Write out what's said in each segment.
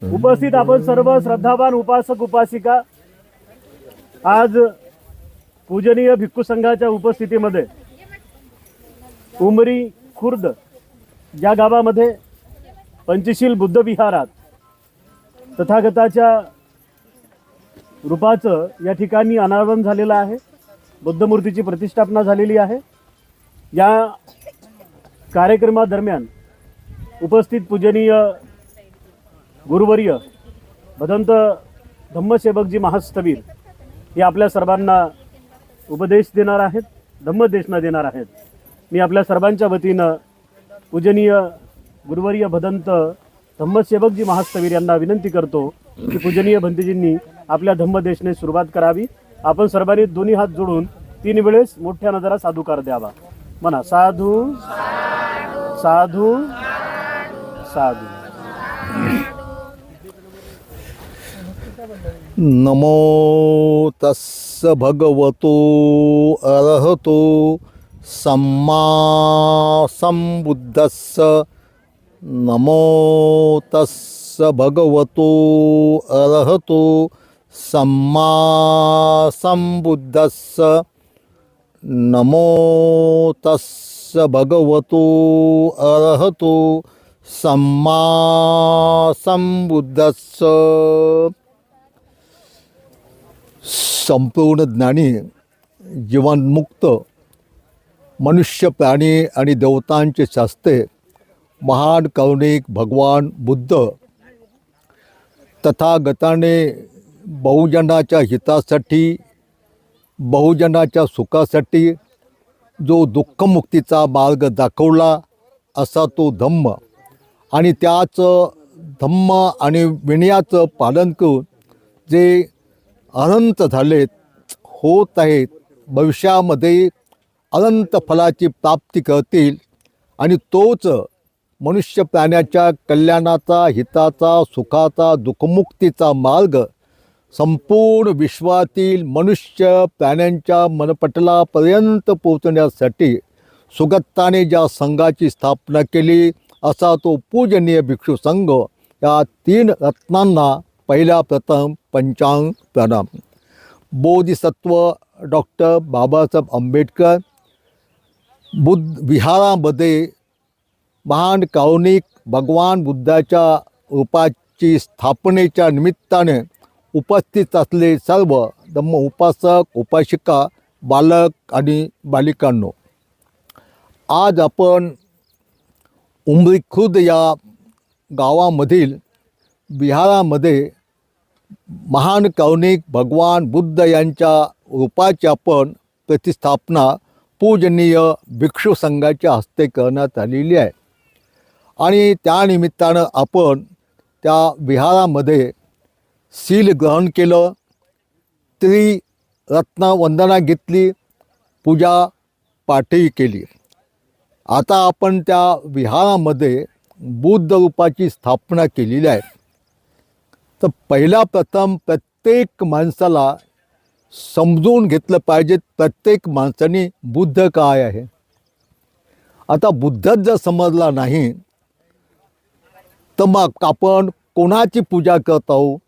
उपस्थित आपण सर्व श्रद्धावान उपासक उपासिका आज पूजनीय भिक्खू संघाच्या उपस्थितीमध्ये उमरी खुर्द या गावामध्ये पंचशील बुद्ध विहारात तथागताच्या रूपाचं या ठिकाणी अनावरण झालेलं आहे। बुद्ध मूर्तीची प्रतिष्ठापना झालेली आहे। या कार्यक्रमादरम्यान उपस्थित पूजनीय गुरुवर्य भदंत धम्मसेवकजी महास्थवीर हे आपल्या सर्वांना उपदेश देणार आहेत, धम्मदेशना देणार आहेत। मी आपल्या सर्वांच्या वतीनं पूजनीय गुरुवर्य भदंत धम्मसेवकजी महास्थवीर यांना विनंती करतो की पूजनीय भंतेजींनी आपल्या धम्मदेशने सुरुवात करावी। आपण सर्वांनी दोन्ही हात जोडून 3 वेळेस मोठ्या नजरा साधुकार द्यावा। म्हणा, साधू साधू साधू। नमो तस्स भगवतो अरहतो सम्मा संबुद्धस्स। नमो तस्स भगवतो अरहतो सम्मा संबुद्धस्स। नमो तस्स भगवतो अरहतो सम्मा संबुद्धस्स। संपूर्ण ज्ञानी जीवनमुक्त मनुष्य प्राणी आणि देवतांचे शास्त्रे महान करुणिक भगवान बुद्ध तथागताने बहुजनाच्या हितासाठी, बहुजनाच्या सुखासाठी जो दुःखमुक्तीचा मार्ग दाखवला असा तो धम्म, आणि त्याच धम्म आणि विनयाचं पालन करून जे अनंत झालेत, होत आहेत, भविष्यामध्ये अनंत फलाची प्राप्ती करतील, आणि तोच मनुष्य प्राण्याच्या कल्याणाचा, हिताचा, सुखाचा, दुःखमुक्तीचा मार्ग संपूर्ण विश्वातील मनुष्य प्राण्यांच्या मनपटलापर्यंत पोहोचण्यासाठी सुगत्ताने ज्या संघाची स्थापना केली असा तो पूजनीय भिक्षू संघ, या 3 रत्नांना पहिला प्रथम पंचांग प्रणाम। बोधिसत्व डॉक्टर बाबासाहेब आंबेडकर बुद्ध विहारामध्ये महान कारुणिक भगवान बुद्धाच्या रूपाची स्थापनेच्या निमित्ताने उपस्थित असले सर्व धम्म उपासक उपासिका, बालक आणि बालिकांनो, आज आपण उमरी खुर्द या गावामधील विहारामध्ये महान कारुणिक भगवान बुद्ध यांच्या रूपाची आपण प्रतिस्थापना पूजनीय भिक्षू संघाच्या हस्ते करण्यात आलेली आहे, आणि त्यानिमित्तानं आपण त्या विहारामध्ये शील ग्रहण केलं, त्रिरत्न वंदना घेतली, पूजा पाठही केली। आता आपण त्या विहारामध्ये बुद्ध रूपाची स्थापना केलेली आहे। तर पहिला प्रथम प्रत्येक माणसाला समजून घेतलं पाहिजे, प्रत्येक माणसाने बुद्ध काय आहे। आता बुद्धच जर समजला नाही तर मग आपण कोणाची पूजा करत आहोत,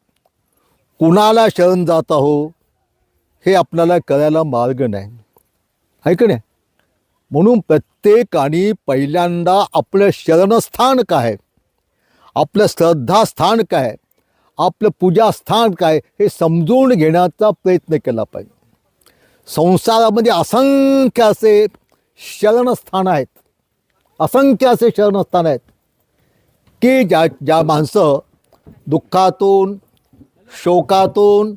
कुणाला शरण जात आहोत, हे आपल्याला करायला मार्ग नाही, आहे का नाही। म्हणून प्रत्येकाने पहिल्यांदा आपलं शरणस्थान काय, आपलं श्रद्धास्थान काय, आपलं पूजास्थान काय, हे समजून घेण्याचा प्रयत्न केला पाहिजे। संसारामध्ये असंख्य असे शरणस्थान आहेत, असंख्य असे शरणस्थान आहेत की ज्या माणसं दुःखातून, शोकातून,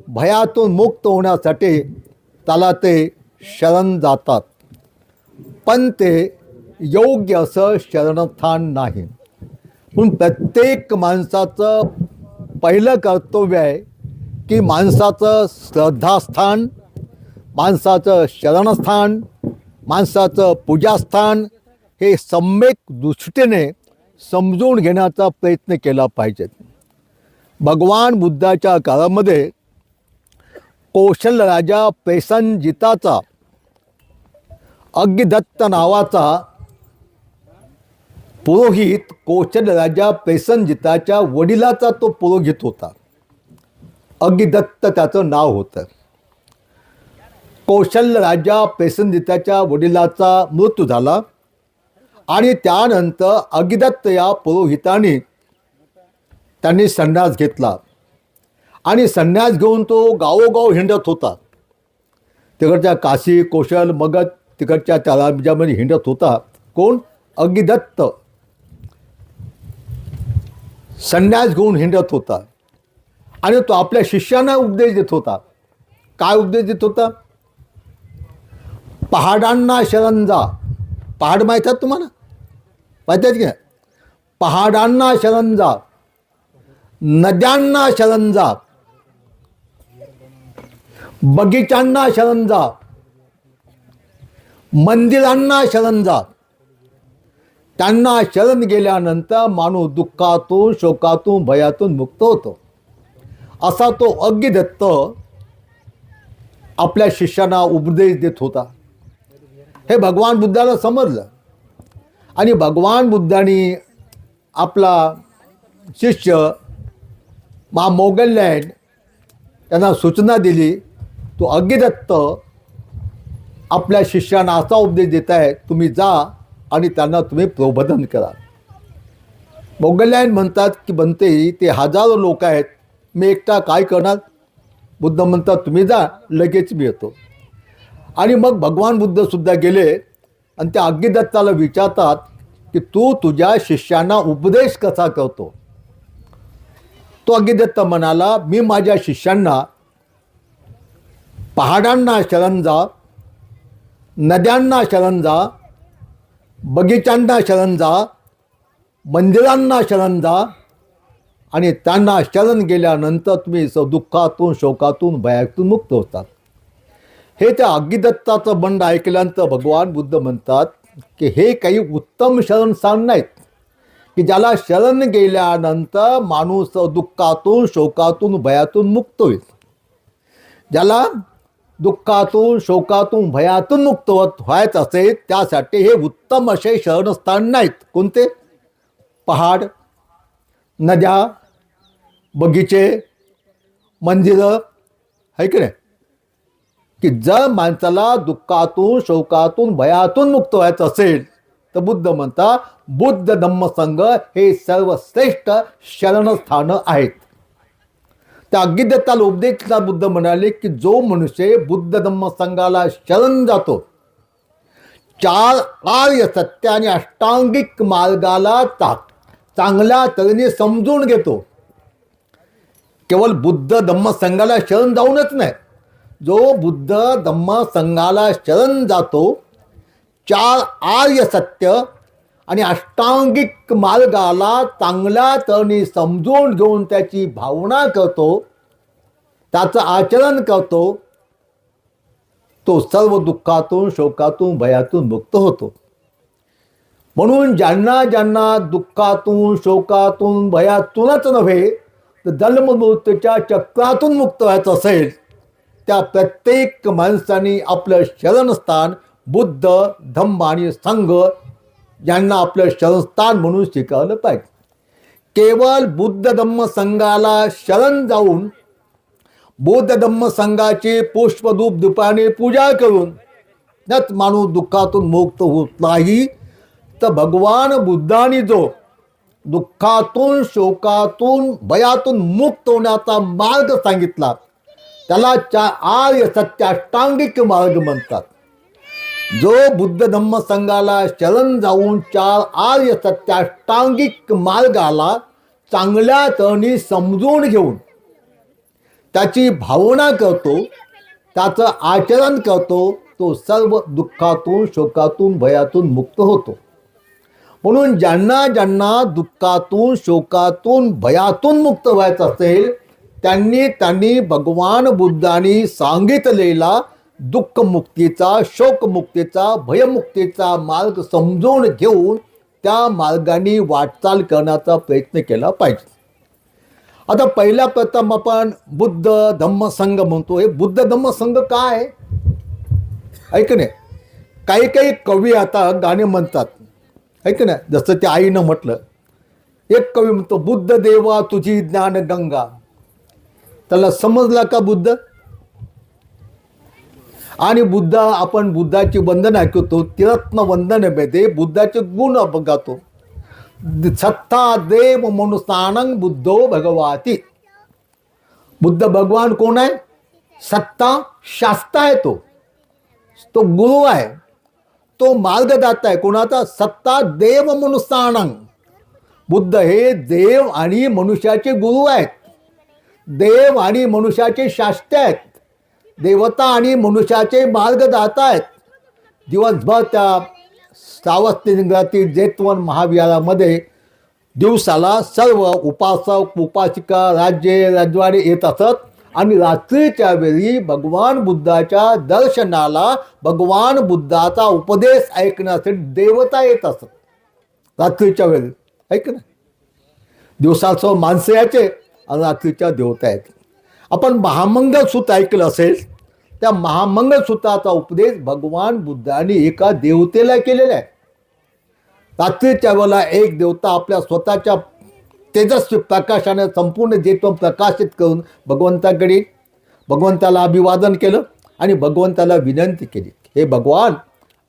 भयातून मुक्त होण्यासाठी त्याला ते शरण जातात, पण ते योग्य असं शरणस्थान नाही। म्हणून प्रत्येक माणसाचं पहिलं कर्तव्य आहे की माणसाचं श्रद्धास्थान, माणसाचं शरणस्थान, माणसाचं पूजास्थान हे सम्यक दृष्टीने समजून घेण्याचा प्रयत्न केला पाहिजे। भगवान बुद्धाच्या काळामध्ये कौशल राजा प्रसेनजिताचा अग्निदत्त नावाचा पुरोहित कौशल्य राजा पेसनजिताच्या वडिलाचा तो पुरोहित होता. अगिदत्त त्याचं नाव होतं. कौशल्य राजा पेसनजिताच्या वडिलाचा मृत्यू झाला आणि त्यानंतर अगिदत्त या पुरोहिताने त्यांनी संन्यास घेतला आणि संन्यास घेऊन तो गावोगाव हिंडत होता. तिकडच्या काशी कौशल मगध तिकडच्या त्या राज्यामध्ये हिंडत होता. कोण? अगिदत्त संन्यास घेऊन हिंडत होता आणि तो आपल्या शिष्यांना उपदेश देत होता. काय उपदेश देत होता? पहाडांना शरण जा. पहाड माहीत आहेत तुम्हाला? माहीत आहेत की नाही? पहाडांना शरण जा, नद्यांना शरण जा, बगीचांना शरण जा, मंदिरांना शरण जा. त्यांना शरण गेल्यानंतर माणूस दुःखातून शोकातून भयातून मुक्त होतो. असा तो अगिदत्त आपल्या शिष्यांना उपदेश देत होता. हे भगवान बुद्धाला समजलं आणि भगवान बुद्धांनी आपला शिष्य मोगलॅंड त्यांना सूचना दिली. तो अगिदत्त आपल्या शिष्यांना असा उपदेश देत आहे, तुम्ही जा आणि त्यांना तुम्ही प्रबोधन करा. मोगलॅंड म्हणतात की बनते ते हजारो लोक आहेत, मी एकटा काय करणार? बुद्ध म्हणतात तुम्ही जा, लगेच मी येतो. आणि मग भगवान बुद्धसुद्धा गेले आणि त्या अगिदत्ताला विचारतात की तू तुझ्या शिष्यांना उपदेश कसा करतो? तो अगिदत्त म्हणाला, मी माझ्या शिष्यांना पहाडांना शरण जा, नद्यांना शरण जा, बगीचांना शरण जा, मंदिरांना शरण जा आणि त्यांना शरण गेल्यानंतर तुम्ही दुःखातून शोकातून भयातून मुक्त होतात. हे त्या अगिदत्ताचं बंड ऐकल्यानंतर भगवान बुद्ध म्हणतात की हे काही उत्तम शरणस्थान नाहीत की ज्याला शरण गेल्यानंतर माणूस दुःखातून शोकातून भयातून मुक्त होईल. ज्याला दुःखातून शोकातून भयातून मुक्त व्हायचं असेल त्यासाठी हे उत्तम असे शरणस्थान नाहीत. कोणते? पहाड, नद्या, बगीचे, मंदिरं, आहे की नाही? की जर माणसाला दुःखातून शोकातून भयातून मुक्त व्हायचं असेल तर बुद्ध म्हणता बुद्ध धम्म संघ हे सर्वश्रेष्ठ शरणस्थानं आहेत. त्या अगिदत्ताला उपदेशला बुद्ध म्हणाले की जो मनुष्य बुद्ध धम्म संघाला शरण जातो, चार आर्य सत्य आणि अष्टांगिक मार्गाला चांगल्या तऱ्हेने समजून घेतो. केवळ बुद्ध धम्म संघाला शरण जाऊनच नाही, जो बुद्ध धम्म संघाला शरण जातो, चार आर्य सत्य आणि अष्टांगिक मार्गाला चांगल्या तऱ्हेने समजून घेऊन त्याची भावना करतो, त्याचं आचरण करतो, तो सर्व दुःखातून शोकातून भयातून मुक्त होतो. म्हणून ज्यांना ज्यांना दुःखातून शोकातून भयातूनच नव्हे तर जन्ममृत्यूच्या चक्रातून मुक्त व्हायचं असेल त्या प्रत्येक माणसाने आपलं शरणस्थान बुद्ध धम्म आणि संघ यांना आपलं शरणस्थान म्हणून स्वीकारलं पाहिजे. केवळ बुद्ध धम्म संघाला शरण जाऊन बुद्ध धम्म संघाची पुष्पधूप दीपाने पूजा करून त्यात माणूस दुःखातून मुक्त होत नाही. तर भगवान बुद्धांनी जो दुःखातून शोकातून भयातून मुक्त होण्याचा मार्ग सांगितला त्याला आर्य सत्य अष्टांगिक मार्ग म्हणतात. जो बुद्ध धम्म संघाला शरण जाऊन चार आर्य सत्य अष्टांगिक मार्गाला चांगल्या तऱ्हेने समजून घेऊन त्याची भावना करतो, त्याचं आचरण करतो, तो सर्व दुःखातून शोकातून भयातून मुक्त होतो. म्हणून ज्यांना ज्यांना दुःखातून शोकातून भयातून मुक्त व्हायचं असेल त्यांनी भगवान बुद्धांनी सांगितलेला दुःखमुक्तीचा, शोकमुक्तीचा, भयमुक्तीचा मार्ग समजून घेऊन त्या मार्गाने वाटचाल करण्याचा प्रयत्न केला पाहिजे. आता पहिल्या प्रथम आपण बुद्ध धम्म संघ म्हणतो. हे बुद्ध धम्म संघ काय आहे? ऐक नाही, काही काही कवी आता गाणे म्हणतात आहे की नाही. जसं त्या आईनं म्हटलं, एक कवी म्हणतो, बुद्ध देवा तुझी ज्ञान गंगा. त्याला समजला का बुद्ध? आणि बुद्ध, आपण बुद्धाची वंदना करतो, तिरत्न वंदनेमध्ये बुद्धाचे गुण बघतो. सत्ता देव मनुष्यानं बुद्धो भगवाती. बुद्ध भगवान कोण आहे? सत्ता शास्ता आहे, तो गुरु आहे, तो मार्गदाता आहे. कोणाचा? सत्ता देव मनुष्यानं. बुद्ध हे देव आणि मनुष्याचे गुरु आहेत, देव आणि मनुष्याचे शास्त्र आहेत, देवता आणि मनुष्याचे मार्गदाता आहेत. दिवसभर त्या श्रावस्तीनगरातील जैतवन महाविहारामध्ये दिवसाला सर्व उपासक उपासिका राज्ये राजवाडे येत असत आणि रात्रीच्या वेळी भगवान बुद्धाच्या दर्शनाला, भगवान बुद्धाचा उपदेश ऐकण्यासाठी देवता येत असत रात्रीच्या वेळी. ऐक ना, दिवसाचं माणसं याचे आणि रात्रीच्या देवता आहेत. आपण महामंगलसूत्र ऐकलं असेल, त्या महामंगलसूत्राचा उपदेश भगवान बुद्धाने एका देवतेला केलेला आहे. रात्रीच्या वेळेला एक देवता आपल्या स्वतःच्या तेजस्वी प्रकाशाने संपूर्ण जैतवन प्रकाशित करून भगवंताला अभिवादन केलं आणि भगवंताला विनंती केली, हे भगवान,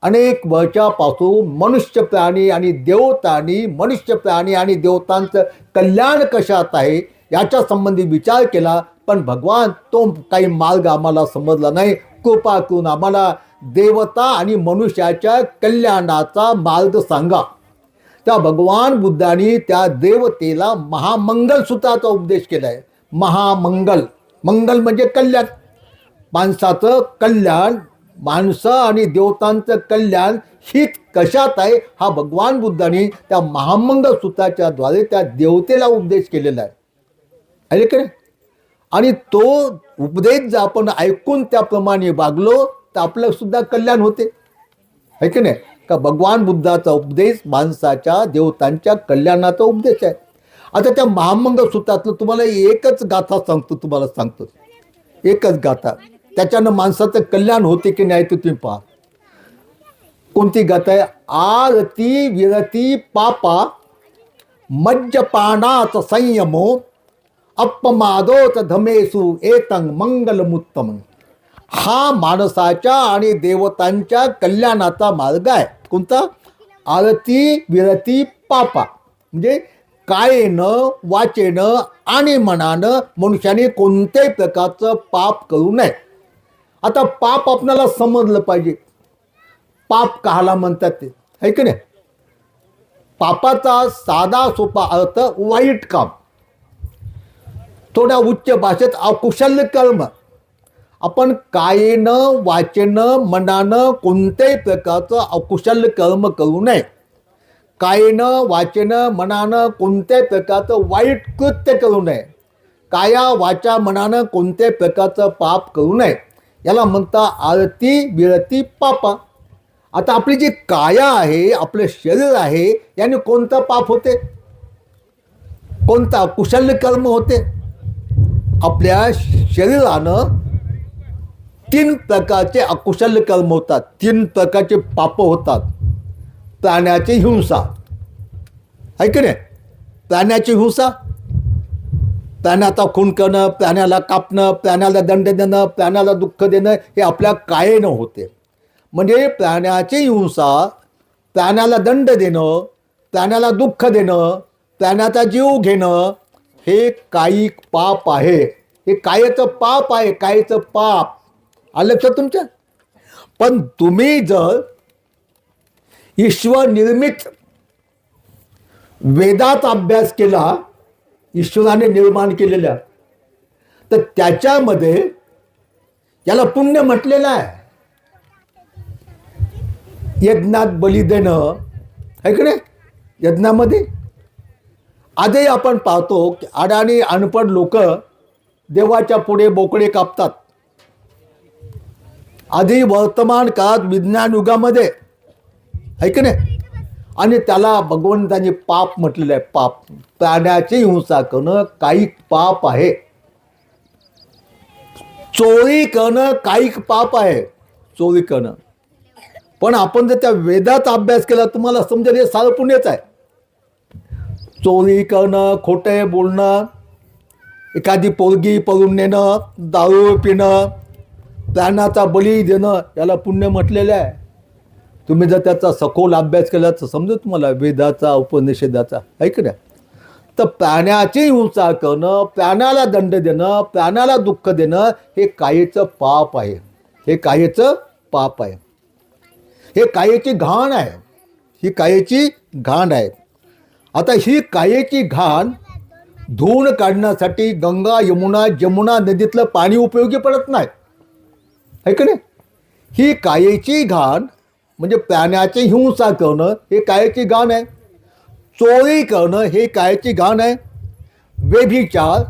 अनेक वर्षापासून मनुष्य प्राणी आणि देवतांनी, मनुष्य प्राणी आणि देवतांचं कल्याण कशात आहे याच्या संबंधी विचार केला, पण भगवान तो काही मार्ग आम्हाला समजला नाही. कृपा करून आम्हाला देवता आणि मनुष्याच्या कल्याणाचा मार्ग सांगा. त्या भगवान बुद्धांनी त्या देवतेला महामंगलसूत्राचा उपदेश केला आहे. महामंगल, मंगल म्हणजे कल्याण, माणसाचं कल्याण, माणसं आणि देवतांचं कल्याण हित कशात आहे हा भगवान बुद्धांनी त्या महामंगलसूत्राच्या द्वारे त्या देवतेला उपदेश केलेला आहे. ऐकले का? आणि तो उपदेश जर आपण ऐकून त्याप्रमाणे वागलो तर आपलं सुद्धा कल्याण होते. है की नाही? का भगवान बुद्धाचा उपदेश माणसाच्या देवतांच्या कल्याणाचा उपदेश आहे. आता त्या महामंगलसूत्रातलं तुम्हाला एकच गाथा सांगतो, एकच गाथा, त्याच्यानं माणसाचं कल्याण होते की नाही ते तुम्ही पहा. कोणती गाथा आहे? आरती विरती पापा मज्जपानाच संयमो अपमादोच धमेसु एतं मंगलमुत्तम. हा माणसाच्या आणि देवतांच्या कल्याणाचा मार्ग आहे. कोणता? आरती विरती पापा, म्हणजे कायेनं, वाचेनं आणि मनानं मनुष्याने कोणत्याही प्रकारचं पाप करू नये. आता पाप आपल्याला समजलं पाहिजे, पाप काहाला म्हणतात ते, है की नाही? पापाचा साधा सोपा अर्थ वाईट काम, थोड्या उच्च भाषेत अकुशल कर्म. आपण कायेनं, वाचेनं, मनानं कोणत्याही प्रकारचं अकुशल कर्म करू नये. कायेनं, वाचेनं, मनानं कोणत्याही प्रकारचं वाईट कृत्य करू नये. काया, वाचा, मनानं कोणत्याही प्रकारचं पाप करू नये. याला म्हणता आरती विरती पापा. आता आपली जी काया आहे, आपलं शरीर आहे, याने कोणतं पाप होते? कोणता कुशल कर्म होते? आपल्या शरीरानं 3 प्रकारचे अकुशल कर्म होतात, 3 प्रकारचे पाप होतात. प्राण्याची हिंसा, आहे की नाही? प्राण्याची हिंसा, प्राण्याचा खून करणं, प्राण्याला कापणं, प्राण्याला दंड देणं, प्राण्याला दुःख देणं, हे आपल्या कायेनं होते. म्हणजे प्राण्याची हिंसा, प्राण्याला दंड देणं, प्राण्याला दुःख देणं, प्राण्याचा जीव घेणं, हे कायिक पाप आहे. हे कायेचं पाप आहे, कायेचं पाप. आलं लक्षात तुमच्या? पण तुम्ही जर ईश्वर निर्मित वेदाचा अभ्यास केला, ईश्वराने निर्माण केलेल्या, तर त्याच्यामध्ये याला पुण्य म्हटलेलं आहे. यज्ञात बली देणं, आहे की नाही? यज्ञामध्ये आजही आपण पाहतो की अडाणी अनपढ लोक देवाच्या पुढे बोकडे कापतात. आधी वर्तमान काळात विज्ञान युगामध्ये, आहे की नाही? आणि त्याला भगवंतांनी पाप म्हटलेलं आहे. पाप, प्राण्याची हिंसा करणं कायिक पाप आहे. चोरी करणं कायिक पाप आहे, चोरी करणं. पण आपण जर त्या वेदाचा अभ्यास केला तुम्हाला समजेल हे सारं पुण्यच आहे. चोरी करणं, खोटं बोलणं, एखादी पोरगी पळून नेणं, दारू पिणं, प्राणाचा बळी देणं याला पुण्य म्हटलेलं आहे. तुम्ही जर त्याचा सखोल अभ्यास केला तर समजेल तुम्हाला वेदाचा उपनिषेधाचा. ऐक ना. तर प्राण्याची हिंसा करणं, प्राण्याला दंड देणं, प्राण्याला दुःख देणं हे कायेचं पाप आहे. हे कायेचं पाप आहे. हे कायेची घाण आहे. ही कायेची घाण आहे. आता ही कायेची घाण धुवून काढण्यासाठी गंगा यमुना जमुना नदीतलं पाणी उपयोगी पडत नाही. है की नाही. ही कायेची घाण म्हणजे प्राण्याची हिंसा करणं हे कायेची घाण आहे. चोरी करणं हे कायेची घाण आहे. व्यभिचार,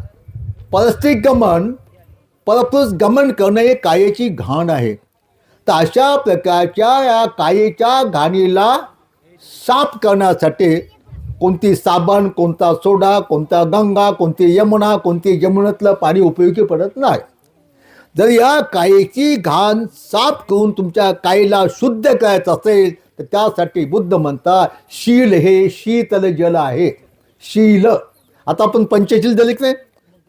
परस्त्रीगमन, परपुरुष गमन करणं हे कायेची घाण आहे. तर अशा प्रकारच्या या कायेच्या घाणीला साफ करण्यासाठी कोणती साबण, कोणता सोडा, कोणता गंगा, कोणती यमुना, कोणती जमुनातलं पाणी उपयोगी पडत नाही. जर या कायेची घाण साफ करून तुमच्या कायेला शुद्ध करायचं असेल तर त्यासाठी बुद्ध म्हणतात शील हे शीतल जल आहे. शील. आता आपण पंचशील जल नाही.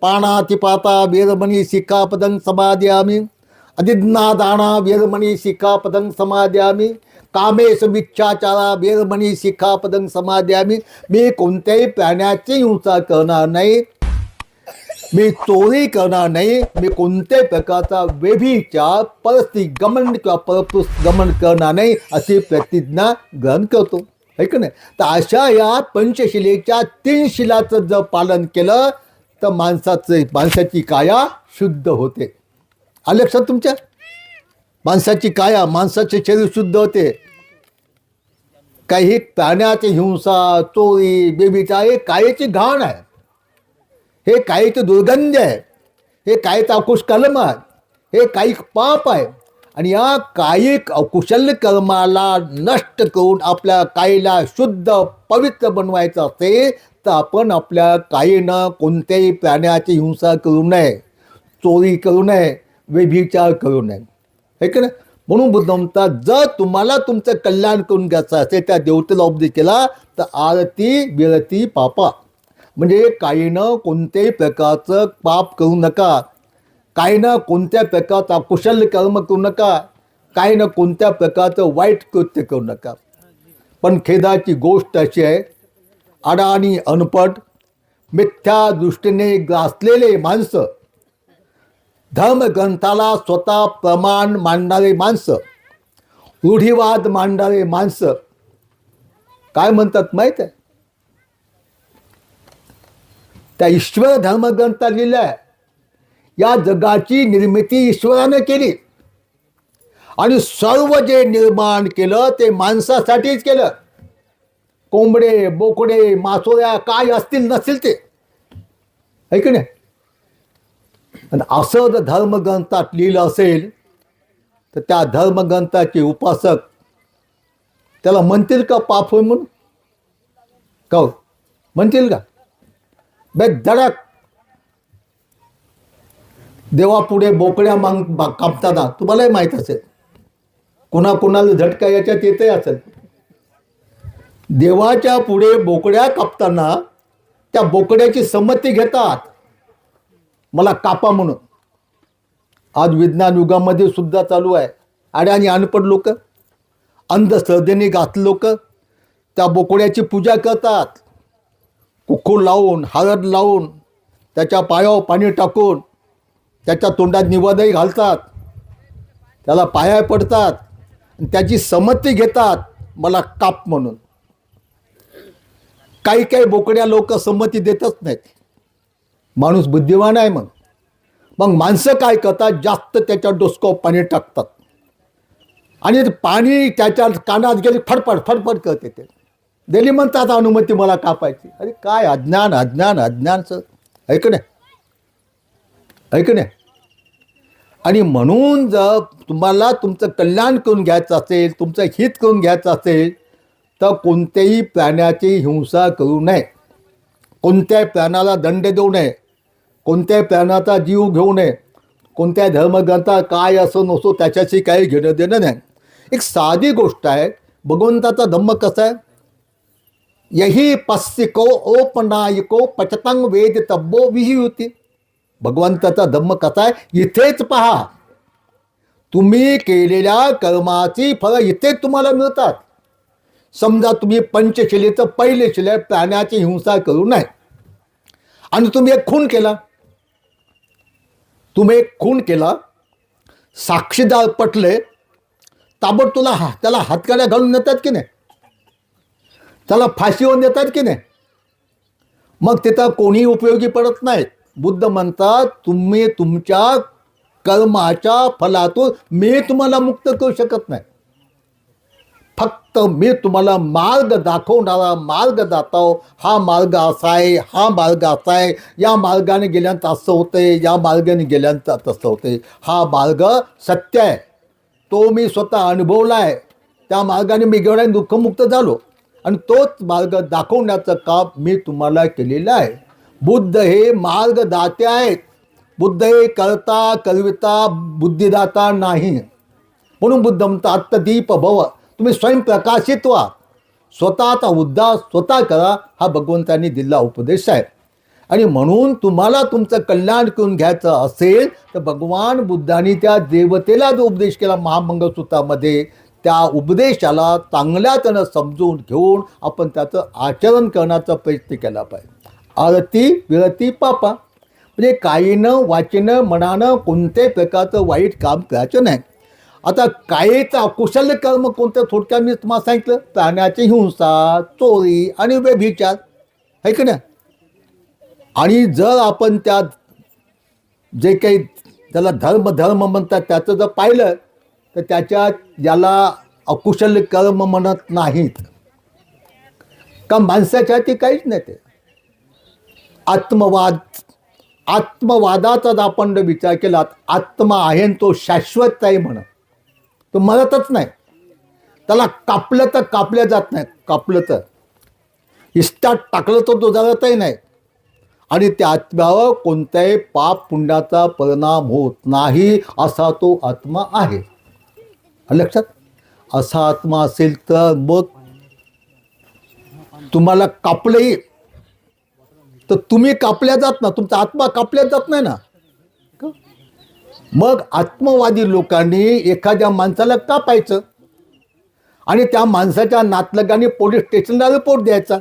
पाणातिपाता वेरमणी शिखापदं समादयामि, अदिन्ना दाना वेरमणी शिखापदं समादयामि, कामेश मिच्छाचारा वेरमणी शिखापदं समादयामि. मी कोणत्याही प्राण्याची हिंसा करणार नाही, मी चोरी करणार नाही, मी कोणत्याही प्रकारचा व्यभिचार, परस्त्री गमन किंवा परपुरुष गमन करणार नाही अशी प्रतिज्ञा ग्रहण करतो. है की नाही. तर अशा या पंचशिलेच्या 3 शिलाचं जर पालन केलं तर माणसाची काया शुद्ध होते. आलं लक्षात तुमच्या. माणसाची काया, माणसाचे शरीर शुद्ध होते. काही प्राण्याची हिंसा, चोरी, व्यभिचार हे कायेची घाण आहे. हे कायेची दुर्गंध आहे. हे कायेचा अकुश कर्म आहे. हे कायिक पाप आहे. आणि या कायिक अकुशल कर्माला नष्ट करून आपल्या कायेला शुद्ध पवित्र बनवायचं असेल तर आपण आपल्या कायेनं कोणत्याही प्राण्याची हिंसा करू नये, चोरी करू नये, व्यभिचार करू नये. हे की नाही. म्हणून बुद्ध म्हणतात जर तुम्हाला तुमचं कल्याण करून घ्यायचं असेल त्या देवतेला उपदेश केला तर आरती विरती पापा म्हणजे कायेनं कोणत्याही प्रकारचं पाप करू नका, कायनं कोणत्या प्रकारचं अकुशल कर्म करू नका, कायनं कोणत्या प्रकारचं वाईट कृत्य करू नका. पण खेदाची गोष्ट अशी आहे अडाणी अनपट मिथ्या दृष्टीने ग्रासलेले माणसं, धर्मग्रंथाला स्वतः प्रमाण मांडणारे माणसं, रूढीवाद मांडणारे माणसं काय म्हणतात माहीत आहे. त्या ईश्वर धर्मग्रंथात लिहिलं आहे या जगाची निर्मिती ईश्वरानं केली आणि सर्व जे निर्माण केलं ते माणसासाठीच केलं. कोंबडे, बोकडे, मासोळ्या काय असतील नसतील ते. है की नाही. आणि असं जर धर्मग्रंथात लिहिलं असेल तर त्या धर्मग्रंथाचे उपासक त्याला म्हणतील का पाप होय म्हणून. का म्हणतील का. धडक देवापुढे बोकड्या कापताना तुम्हालाही माहीत असेल. कोणाकोणाला झटका याच्यात येते असेल. देवाच्या पुढे बोकड्या कापताना त्या बोकड्याची संमती घेतात मला कापा म्हणून. आज विज्ञान युगामध्ये सुद्धा चालू आहे. आणि अनपढ लोक, अंधश्रद्धेने घातले लोक त्या बोकड्याची पूजा करतात. कुक्कुळ लावून, हळद लावून, त्याच्या पायावर पाणी टाकून, त्याच्या तोंडात निवादही घालतात, त्याला पाया पडतात, त्याची संमती घेतात मला काप म्हणून. काही काही बोकड्या लोक संमती देतच नाहीत. माणूस बुद्धिमान आहे. मग माणसं काय करतात जास्त त्याच्या डोसक्यावर पाणी टाकतात आणि पाणी त्याच्या कानात गेले फडफड फडफड करते. ते दिली म्हणतात अनुमती मला कापायची. अरे काय अज्ञान अज्ञान अज्ञानचं. ऐक नाही, ऐक नाही. आणि म्हणून जर तुम्हाला तुमचं कल्याण करून घ्यायचं असेल, तुमचं हित करून घ्यायचं असेल तर कोणत्याही प्राण्याची हिंसा करू नये, कोणत्याही प्राण्याला दंड देऊ नये, कोणत्याही प्राण्याचा जीव घेऊ नये, कोणत्याही धर्मग्रंथात काय असो नसो त्याच्याशी काही घेणं देणं नाही. एक साधी गोष्ट आहे. भगवंताचा धम्म कसा आहे? यही पस्सिको ओपनायको पचतंग वेद तब्बो विहियुती. भगवंताचा धम्म कसा आहे? इथेच पहा, तुम्ही केलेल्या कर्माची फळं इथेच तुम्हाला मिळतात. समजा तुम्ही पंचशिलेचं पहिले शिले प्राण्याची हिंसा करू नये आणि तुम्ही एक खून केला, साक्षीदार पटले, ताबडतोब त्याला हातकड्या घालून देतात की नाही, त्याला फाशीवर देतात की नाही, मग तिथं कोणी उपयोगी पडत नाहीत. बुद्ध म्हणतात, तुम्ही तुमच्या कर्माच्या फलातून मी तुम्हाला मुक्त करू शकत नाही. फक्त मी तुम्हाला मार्ग दाखवणारा मार्गदाता. हा मार्ग असा आहे, हा मार्ग असा आहे, या मार्गाने गेल्यानंतर असं होतंय, या मार्गाने गेल्यानंतर तसं होतंय. हा मार्ग सत्य आहे, तो मी स्वतः अनुभवला आहे. त्या मार्गाने मी गेवढ्या दुःखमुक्त झालो आणि तोच मार्ग दाखवण्याचं काम मी तुम्हाला केलेलं आहे. बुद्ध हे मार्गदाते आहेत. बुद्ध हे करता करविता बुद्धिदाता नाही. म्हणून बुद्ध म्हणतात, आत्मदीप भव, तुम्ही स्वयंप्रकाशित व्हा, स्वतःचा उद्धार स्वतः करा. हा भगवंतांनी दिलेला उपदेश आहे. आणि म्हणून तुम्हाला तुमचं कल्याण करून घ्यायचं असेल तर भगवान बुद्धांनी त्या देवतेला जो उपदेश केला महामंगलसूत्रामध्ये, त्या उपदेशाला चांगल्या त्यानं समजून घेऊन आपण त्याचं आचरण करण्याचा प्रयत्न केला पाहिजे. आरती विरती पापा, म्हणजे कायीनं वाचेनं मनानं कोणत्याही प्रकारचं वाईट काम करायचं नाही. आता कायेचं अकुशल कर्म कोणतं? थोडक्यात मी तुम्हाला सांगितलं, प्राण्याची हिंसा, चोरी आणि व्यभिचार, आहे की नाही. आणि जर आपण त्या जे काही त्याला धर्म म्हणतात त्याचं जर पाहिलं तर त्याच्यात याला अकुशल कर्म म्हणत नाहीत. का माणसाच्या ती काहीच नाही. ते आत्मवादाचा जर आपण विचार केला, आत्मा आहे तो शाश्वत आहे म्हणत, तो मरतच नाही. त्याला कापलं तर कापल्या जात नाही, कापलं तर इष्टात टाकलं तर तो जळतही नाही. आणि त्या आत्म्यावर कोणत्याही पाप पुण्याचा परिणाम होत नाही, असा तो आत्मा आहे. लक्षात, असा आत्मा असेल तर मग तुम्हाला कापलंही तर तुम्ही कापल्या जात ना, तुमचा आत्मा कापल्या जात नाही ना. मग आत्मवादी लोकांनी एखाद्या माणसाला कापायचं आणि त्या माणसाच्या नातलगाने पोलीस स्टेशनला रिपोर्ट द्यायचा.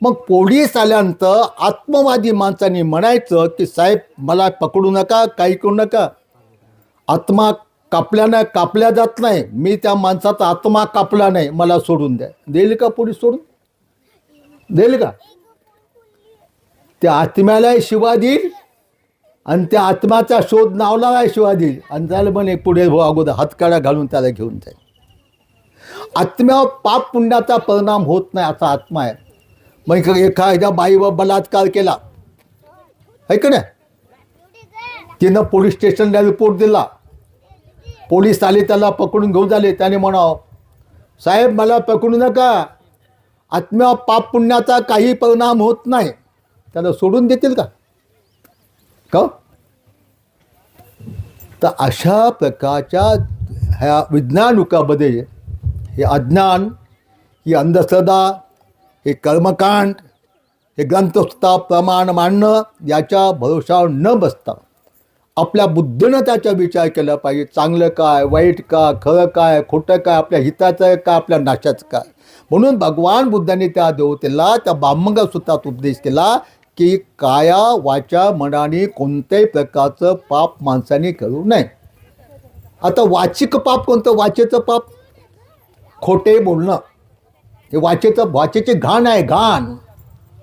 मग पोलीस आल्यानंतर आत्मवादी माणसांनी म्हणायचं की साहेब मला पकडू नका, काही करू नका, आत्मा कापल्या जात नाही, मी त्या माणसाचा आत्मा कापला नाही, मला सोडून द्या. देईल का पोलीस सोडून? देईल का? त्या आत्म्याला शिवा देईल आणि त्या आत्म्याचा शोध नावला शिवा देईल आणि त्याला म्हणे पुढे अगोदर हातकाडा घालून त्याला घेऊन जाईल. आत्म्यावर पाप पुण्याचा परिणाम होत नाही असा आत्मा आहे. मग एखाद्या बाईवर बलात्कार केला, आहे का नाही, तिनं पोलीस स्टेशनला रिपोर्ट दिला, पोलीस आले, त्याला पकडून घेऊन झाले, त्याने म्हणावं साहेब मला पकडू नका, आत्म्यावर पाप पुण्याचा काही परिणाम होत नाही, त्याला सोडून देतील का? तर अशा प्रकारच्या ह्या विज्ञानुकामध्ये हे अज्ञान, ही अंधश्रद्धा, हे कर्मकांड, हे ग्रंथस्था प्रमाण मांडणं, याच्या भरोशावर न बसता आपल्या बुद्धीनं त्याचा विचार केला पाहिजे. चांगलं काय, वाईट का, खरं काय, खोटं काय, आपल्या हिताचं आहे का, आपल्या नाशाचं काय. म्हणून भगवान बुद्धांनी त्या देवतेला त्या बामंगलसूत्रात उपदेश केला की काया वाचा मनाने कोणत्याही प्रकारचं पाप माणसाने करू नये. आता वाचिक पाप कोणतं? वाचेचं पाप, खोटे बोलणं, हे वाचेची घाण आहे, घाण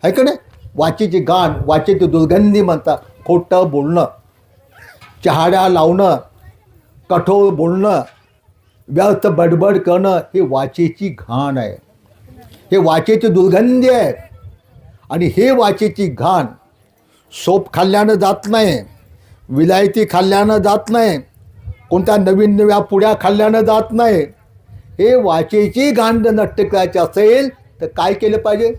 आहे का नाही. वाचेची घाण, वाचेची दुर्गंधी म्हणतात. खोटं बोलणं, चहाड्या लावणं, कठोर बोलणं, व्यर्थ बडबड करणं, हे वाचेची घाण आहे, हे वाचेची दुर्गंधी आहे. आणि हे वाचेची घाण सोप खाल्ल्यानं जात नाही, विलायती खाल्ल्यानं जात नाही, कोणत्या नवीन नव्या पुड्या खाल्ल्यानं जात नाही. हे वाचेची घाण नष्ट करायची असेल तर काय केलं पाहिजे?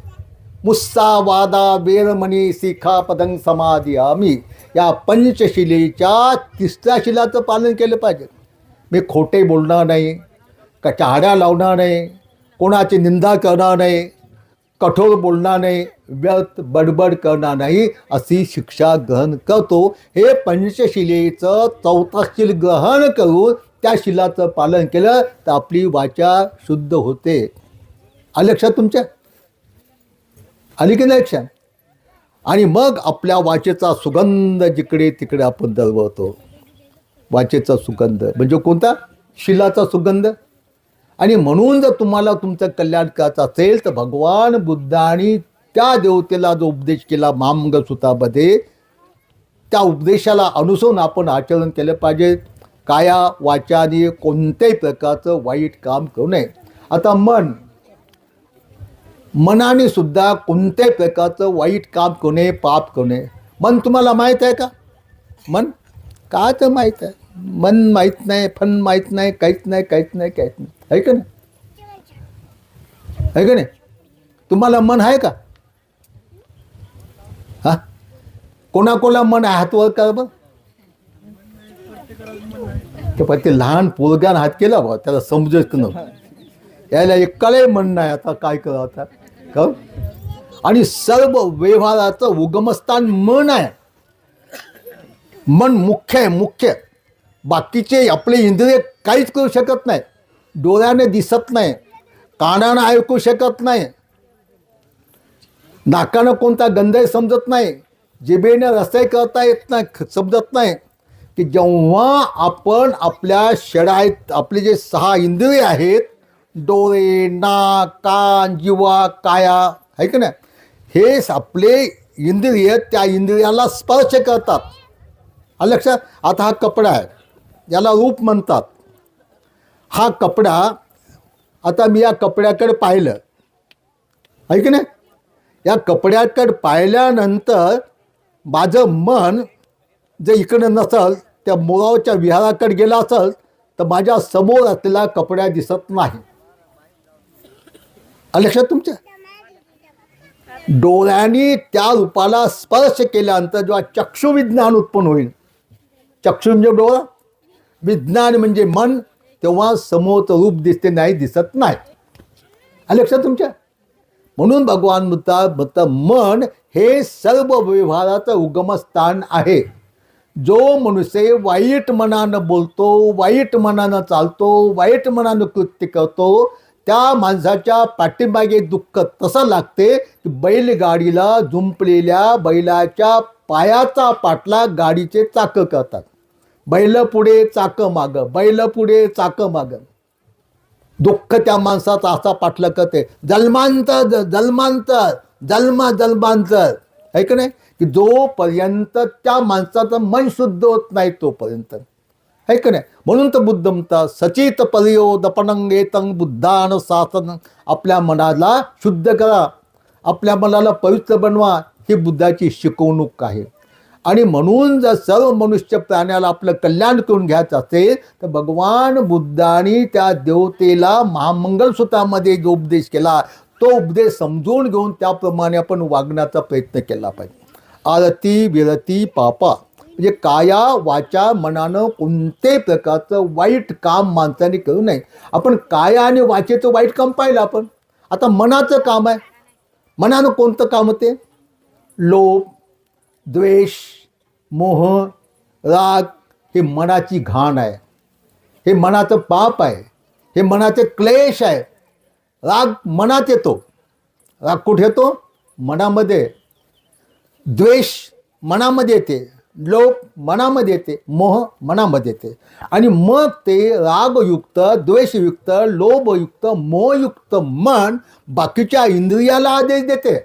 मुस्सा वादा वेरमणी शिखा पदंग समाधी आम्ही, या पंचशिलेच्या तिसऱ्या शिलाचं पालन केलं पाहिजे. मी खोटे बोलणार नाही, टाळ्या लावणार नाही, कोणाची निंदा करणार नाही, कठोर बोलणार नाही, व्यर्थ बडबड करणार नाही, अशी शिक्षा ग्रहण करतो. हे पंचशिलेचं चौथा शील ग्रहण करून त्या शिलाचं पालन केलं तर आपली वाचा शुद्ध होते. आलं लक्षात तुमच्या? आली की नाही लक्षात? आणि मग आपल्या वाचेचा सुगंध जिकडे तिकडे आपण दरवळतो. वाचेचा सुगंध म्हणजे कोणता? शिलाचा सुगंध. आणि म्हणून जर तुम्हाला तुमचं कल्याण करायचं असेल तर भगवान बुद्धांनी त्या देवतेला जो उपदेश केला महामंगलसूत्रामध्ये, त्या उपदेशाला अनुसरून आपण आचरण केलं पाहिजे. काया वाचाने कोणत्याही प्रकारचं वाईट काम करू नये. आता मनाने सुद्धा कोणत्याही प्रकारचं वाईट काम करू नये, पाप करू नये. मन तुम्हाला माहीत आहे का? मन का तर माहीत आहे. मन माहीत नाही, फन माहीत नाही, काहीच नाही, काहीच नाही, काहीच नाही. आहे का नाही? आहे का नाही? तुम्हाला मन आहे का? हा, कोणाकोणा मन आहे? हात वर करा बरं. पण ते लहान पोरग्यानं हात केला बा, त्याला समजत नव्हतं. यायला एकालाही मन नाही. आता काय करा आता का? आणि सर्व व्यवहाराचं उगमस्थान मन आहे. मन मुख्य आहे, मुख्य. बाकीचे आपले इंद्रिय काहीच करू शकत नाही. डोळ्याने दिसत नाही, कानानं ऐकू शकत नाही, नाकानं कोणता गंधही समजत नाही, जिभेने रसाई करता येत नाही, समजत नाही. की जेव्हा आपण आपल्या शरीरात आपले जे 6 इंद्रिय आहेत, डोळे, नाक, कान, जिव्हा, काया, आहे का नाही, हे आपले इंद्रिय त्या इंद्रियाला स्पर्श करतात. आलं लक्षात? आता हा कपडा आहे, याला रूप म्हणतात. हा कपडा, आता मी या कपड्याकडे पाहिलं, आहे की नाही? या कपड्याकडे पाहिल्यानंतर माझं मन जर इकडं नसल, त्या मोरावच्या विहाराकडे गेला असेल तर माझ्या समोर असलेला कपड्या दिसत नाही. लक्षात तुमच्या? डोळ्यांनी त्या रूपाला स्पर्श केल्यानंतर जेव्हा चक्षुविज्ञान उत्पन्न होईल, चक्षु म्हणजे डोळा, विज्ञान म्हणजे मन, तेव्हा समोरचं रूप दिसते, नाही दिसत नाही. लक्षात तुमच्या? म्हणून भगवान म्हणतात मन हे सर्व व्यवहाराचं उगमस्थान आहे. जो मनुष्य वाईट मनानं बोलतो, वाईट मनानं चालतो, वाईट मनानं कृत्य करतो, त्या माणसाच्या पाठीमागे दुःख तसं लागते की बैलगाडीला जुंपलेल्या बैलाच्या पायाचा पाटला गाडीचे चाकं करतात. बैल पुढे चाकं मागं, बैल पुढे चाकं मागं. दुःख त्या माणसाचा असा पाठला करते. जन्मांतर जन्मांतर, जन्मांतर, आहे का नाही? की जोपर्यंत त्या माणसाचं मन शुद्ध होत नाही तोपर्यंत, आहे का नाही? म्हणून तर बुद्ध म्हणतात सचित पर्योदपनंगेतं बुद्धान शासन. आपल्या मनाला शुद्ध करा, आपल्या मनाला पवित्र बनवा, ही बुद्धाची शिकवणूक आहे. आणि म्हणून जर सर्व मनुष्य प्राण्याला आपलं कल्याण करून घ्यायचं असेल तर भगवान बुद्धांनी त्या देवतेला महामंगलसूत्रामध्ये जो उपदेश केला तो उपदेश समजून घेऊन त्याप्रमाणे आपण वागण्याचा प्रयत्न केला पाहिजे. आरती विरती पापा म्हणजे काया वाचा मनानं कोणत्याही प्रकारचं वाईट काम माणसाने करू नये. आपण काया आणि वाचेचं वाईट काम पाहिलं आपण. आता मनाचं काम आहे. मनानं कोणतं काम होते? लोभ, द्वेष, मोह, राग हे मनाची घाण आहे. हे मनाचं पाप आहे. हे मनाचे क्लेश आहे. राग मनात येतो. राग कुठे येतो? मनामध्ये. द्वेष मनामध्ये येते, लोभ मनामध्ये येते, मोह मनामध्ये येते. आणि मग ते रागयुक्त, द्वेषयुक्त, लोभयुक्त, मोहयुक्त मन बाकीच्या इंद्रियाला आदेश देते.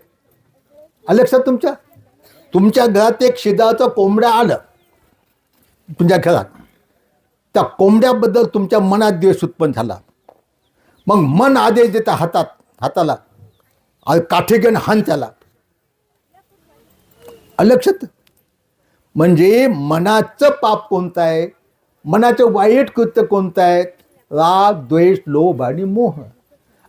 लक्षात तुमच्या? तुमच्या घरात एक शिदाचं कोंबड्या आलं तुमच्या घरात, त्या कोंबड्याबद्दल तुमच्या मनात द्वेष उत्पन्न झाला. मग मन आदेश देतं हाताला काठी घेऊन हाण त्याला. लक्षात? म्हणजे मनाचं पाप कोणतं आहे? मनाचं वाईट कृत्य कोणतं आहे? राग, द्वेष, लोभ आणि मोह.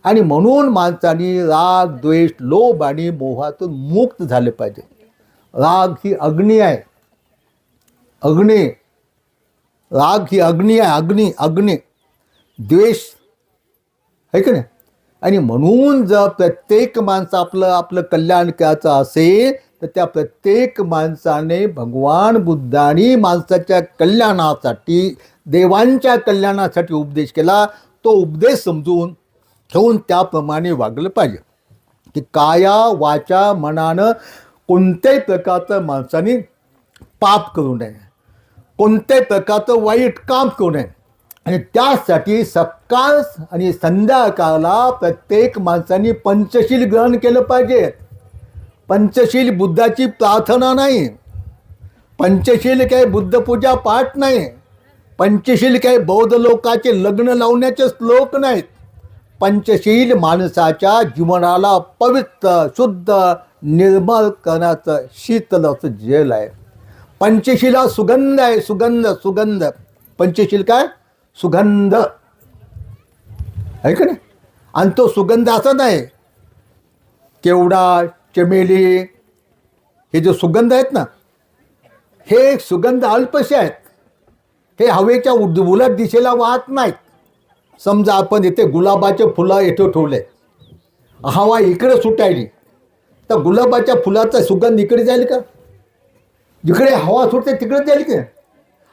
आणि म्हणून माणसाने राग, द्वेष, लोभ आणि मोहातून मुक्त झाले पाहिजे. राग ही अग्नी आहे. अग्नी, राग ही अग्नी आहे. अग्नी. द्वेष है की नाही. आणि म्हणून जर प्रत्येक माणसं आपलं आपलं कल्याण करायचं असेल तर त्या प्रत्येक माणसाने भगवान बुद्धांनी माणसाच्या कल्याणासाठी, देवांच्या कल्याणासाठी उपदेश केला. तो उपदेश समजून ठेवून त्याप्रमाणे वागलं पाहिजे की काया वाचा मनानं कोणत्याही प्रकारचं माणसाने पाप करू नये, कोणत्याही प्रकारचं वाईट काम करू नये. आणि त्यासाठी सकाळ आणि संध्याकाळला प्रत्येक माणसाने पंचशील ग्रहण केलं पाहिजे. पंचशील बुद्धाची प्रार्थना नाही, पंचशील काही बुद्धपूजा पाठ नाही, पंचशील काही बौद्ध लोकांचे लग्न लावण्याचे श्लोक नाहीत. पंचशील माणसाच्या जीवनाला पवित्र, शुद्ध, निर्मळ करण्याचं शीतल असं जेल आहे. पंचशीला सुगंध आहे, सुगंध सुगंध. पंचशील काय? सुगंध आहे का नाही. आणि तो सुगंध असा नाही केवडा, चमेली, हे जे सुगंध आहेत ना, हे सुगंध अल्पसे आहेत. हे हवेच्या उलट दिशेला वाहत नाहीत. समजा आपण इथे गुलाबाचे फुलं इथे ठेवले, हवा इकडे सुटायली तर गुलाबाच्या फुलाचा सुगंध इकडे जाईल का? जिकडे हवा सुटते तिकडे जाईल की.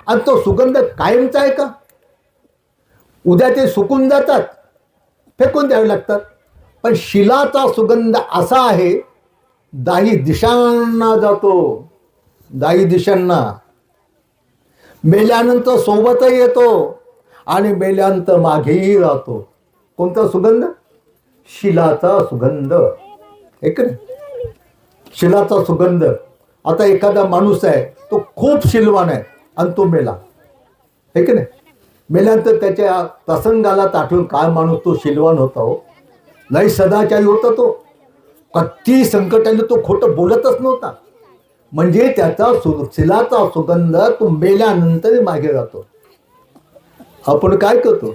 आणि तो सुगंध कायमचा आहे का? उद्या ते सुकून जातात, फेकून द्यावे लागतात. पण शिलाचा सुगंध असा आहे, दाही दिशांना जातो, दाही दिशांना. मेल्यानंतर सोबतही येतो आणि मेल्यानंतर मागेही राहतो. कोणता सुगंध? शिलाचा सुगंध. एक नाही, शिलाचा सुगंध. आता एखादा माणूस आहे, तो खूप शिलवान आहे आणि तो मेला, हे की नाही. मेल्यानंतर त्याच्या प्रसंगाला ताठवून काय माणूस तो शिलवान होता हो, लई सदाचारी होता तो. कधी संकटाने तो खोटं बोलतच नव्हता. म्हणजे त्याचा शिलाचा सुगंध तो मेल्यानंतर मागे राहतो. आपण काय करतो?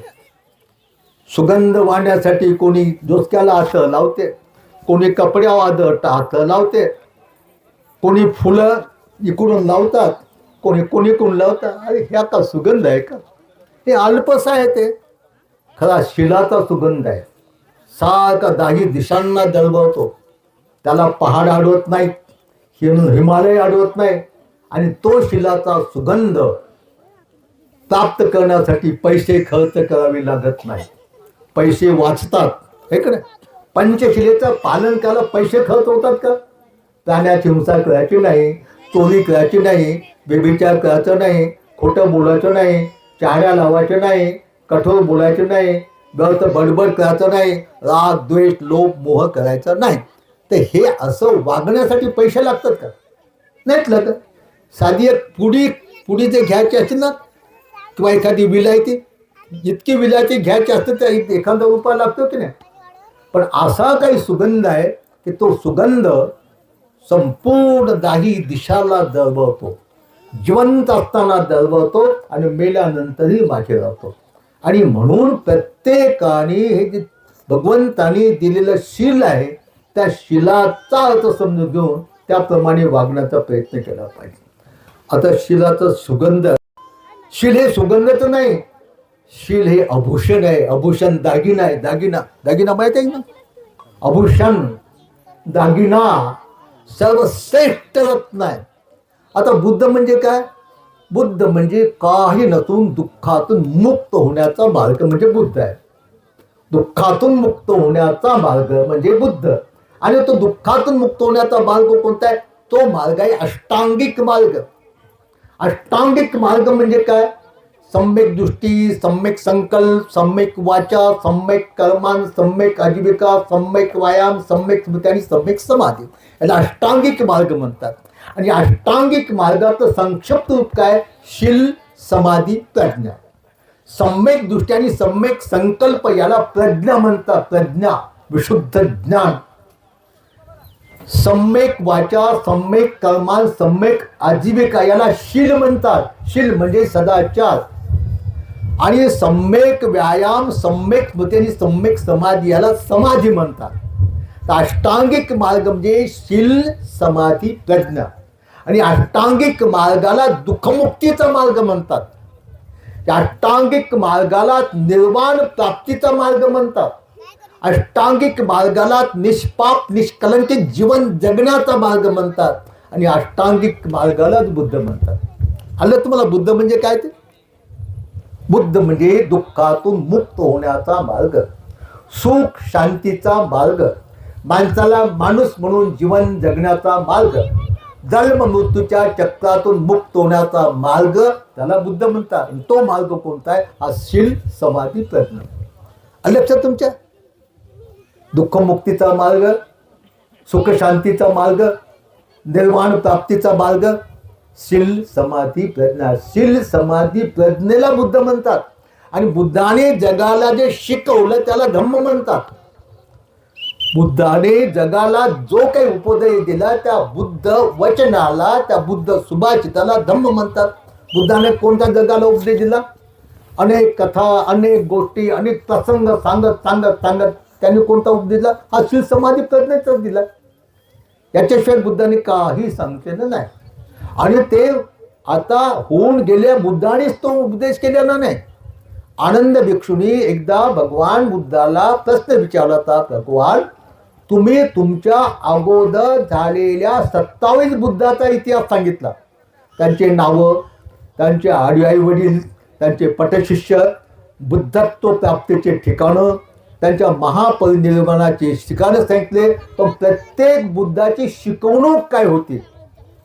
सुगंध वाढण्यासाठी कोणी डोसक्याला हात लावते, कोणी कपड्यावर हात लावते, कोणी फुलं इकडून लावतात, कोणी कोण लावतात. अरे ह्या का सुगंध आहे का? हे अल्पस आहे. ते खरा शिलाचा सुगंध आहे. सारखा दाही दिशांना दळवतो. त्याला पहाड अडवत नाहीत, हिमालय अडवत नाही. आणि तो शिलाचा सुगंध प्राप्त करण्यासाठी पैसे खर्च करावे लागत नाही, पैसे वाचतात, हे का नाही. पंचशिलेचं पालन करायला पैसे खर्च होतात का? प्राण्याची हिंसा करायची नाही, चोरी करायची नाही, व्यभिचार करायचं नाही, खोटं बोलायचं नाही, चाड्या लावायचं नाही, कठोर बोलायचं नाही, व्यर्थ बडबड करायचं नाही, राग, द्वेष, लोभ, मोह करायचा नाही. तर हे असं वागण्यासाठी पैसे लागतात का? नाहीत लागत. साधी एक पुडी जे घ्यायची असते ना, किंवा एखादी विलायती, जितकी विलायती घ्यायची असते त्या एखादा रुपया लागतो की नाही. पण असा काही सुगंध आहे की तो सुगंध संपूर्ण दाही दिशाला दळवतो, जिवंत असताना दळवतो आणि मेल्यानंतरही मागे राहतो. आणि म्हणून प्रत्येकाने हे जे भगवंतानी दिलेलं शील आहे, त्या शिलाचा अर्थ समजून घेऊन त्याप्रमाणे वागण्याचा प्रयत्न केला पाहिजे. आता शिलाचा सुगंध, शील हे सुगंधच नाही, शील हे आभूषण आहे. आभूषण दागिना आहे. दागिना माहिती आहे ना? आभूषण, दागिना सर्वश्रेष्ठ रत्न आहे. आता बुद्ध म्हणजे काय? बुद्ध म्हणजे काही नसून दुःखातून मुक्त होण्याचा मार्ग म्हणजे बुद्ध आहे. दुःखातून मुक्त होण्याचा मार्ग म्हणजे बुद्ध. आणि तो दुःखातून मुक्त होण्याचा मार्ग कोणता आहे? तो मार्ग आहे अष्टांगिक मार्ग. अष्टांगिक मार्ग म्हणजे काय? सम्यक दृष्टी, सम्यक संकल्प, सम्यक वाचा, सम्यक कर्मान, सम्यक आजीविका, सम्यक व्यायाम, सम्यक स्मृती आणि सम्यक समाधी, याला अष्टांगिक मार्ग म्हणतात. आणि अष्टांगिक मार्गाचं संक्षिप्त रूप काय? शील, समाधी, प्रज्ञा. सम्यक दृष्टी आणि सम्यक संकल्प याला प्रज्ञा म्हणतात. प्रज्ञा, विशुद्ध ज्ञान. सम्यक वाचा, सम्यक कर्मान, सम्यक आजीविका याला शील म्हणतात. शील म्हणजे सदाचार. आणि सम्यक व्यायाम, सम्यक स्मृती आणि सम्यक समाधी याला समाधी म्हणतात. तर अष्टांगिक मार्ग म्हणजे शील, समाधी, प्रज्ञा. आणि अष्टांगिक मार्गाला दुःखमुक्तीचा मार्ग म्हणतात. त्या अष्टांगिक मार्गाला निर्वाण प्राप्तीचा मार्ग म्हणतात. अष्टांगिक मार्गाला निष्पाप निष्कलंकित जीवन जगण्याचा मार्ग म्हणतात आणि अष्टांगिक मार्गालाच बुद्ध म्हणतात. आलं तुम्हाला बुद्ध म्हणजे काय ते? बुद्ध म्हणजे दुःखातून मुक्त होण्याचा मार्ग, सुख शांतीचा मार्ग, माणसाला माणूस म्हणून जीवन जगण्याचा मार्ग, जन्म मृत्यूच्या चक्रातून मुक्त होण्याचा मार्ग, त्याला बुद्ध म्हणतात. तो मार्ग कोणता आहे? हा शील समाधी प्रज्ञा. लक्षात तुमच्या? दुःखमुक्तीचा मार्ग, सुख शांतीचा मार्ग, निर्वाण प्राप्तीचा मार्ग, शील समाधी प्रज्ञा. शील समाधी प्रज्ञेला बुद्ध म्हणतात. आणि बुद्धाने जगाला जे शिकवलं त्याला धम्म म्हणतात. बुद्धाने जगाला जो काही उपदेश दिला त्या बुद्ध वचनाला, त्या बुद्ध सुभाषिताला धम्म म्हणतात. बुद्धाने कोणत्या जगाला उपदेश दिला? अनेक कथा, अनेक गोष्टी, अनेक प्रसंग सांगत सांगत सांगत त्यांनी कोणता उपदेश दिला? हा शील समाधी प्रज्ञेचाच दिला. याच्याशिवाय बुद्धाने काही सांगितलेलं नाही. आणि ते आता होऊन गेल्या बुद्धानेच तो उपदेश केलेला नाही. आनंद भिक्षूंनी एकदा भगवान बुद्धाला प्रश्न विचारला होता, भगवान तुम्ही तुमच्या अगोदर झालेल्या 27 बुद्धाचा इतिहास सांगितला, त्यांचे नावं, त्यांचे आई वडील, त्यांचे पटशिष्य, बुद्धत्व प्राप्तीचे ठिकाणं, त्यांच्या महापरिनिर्वाणाची ठिकाणं सांगितले. पण प्रत्येक बुद्धाची शिकवणूक काय होती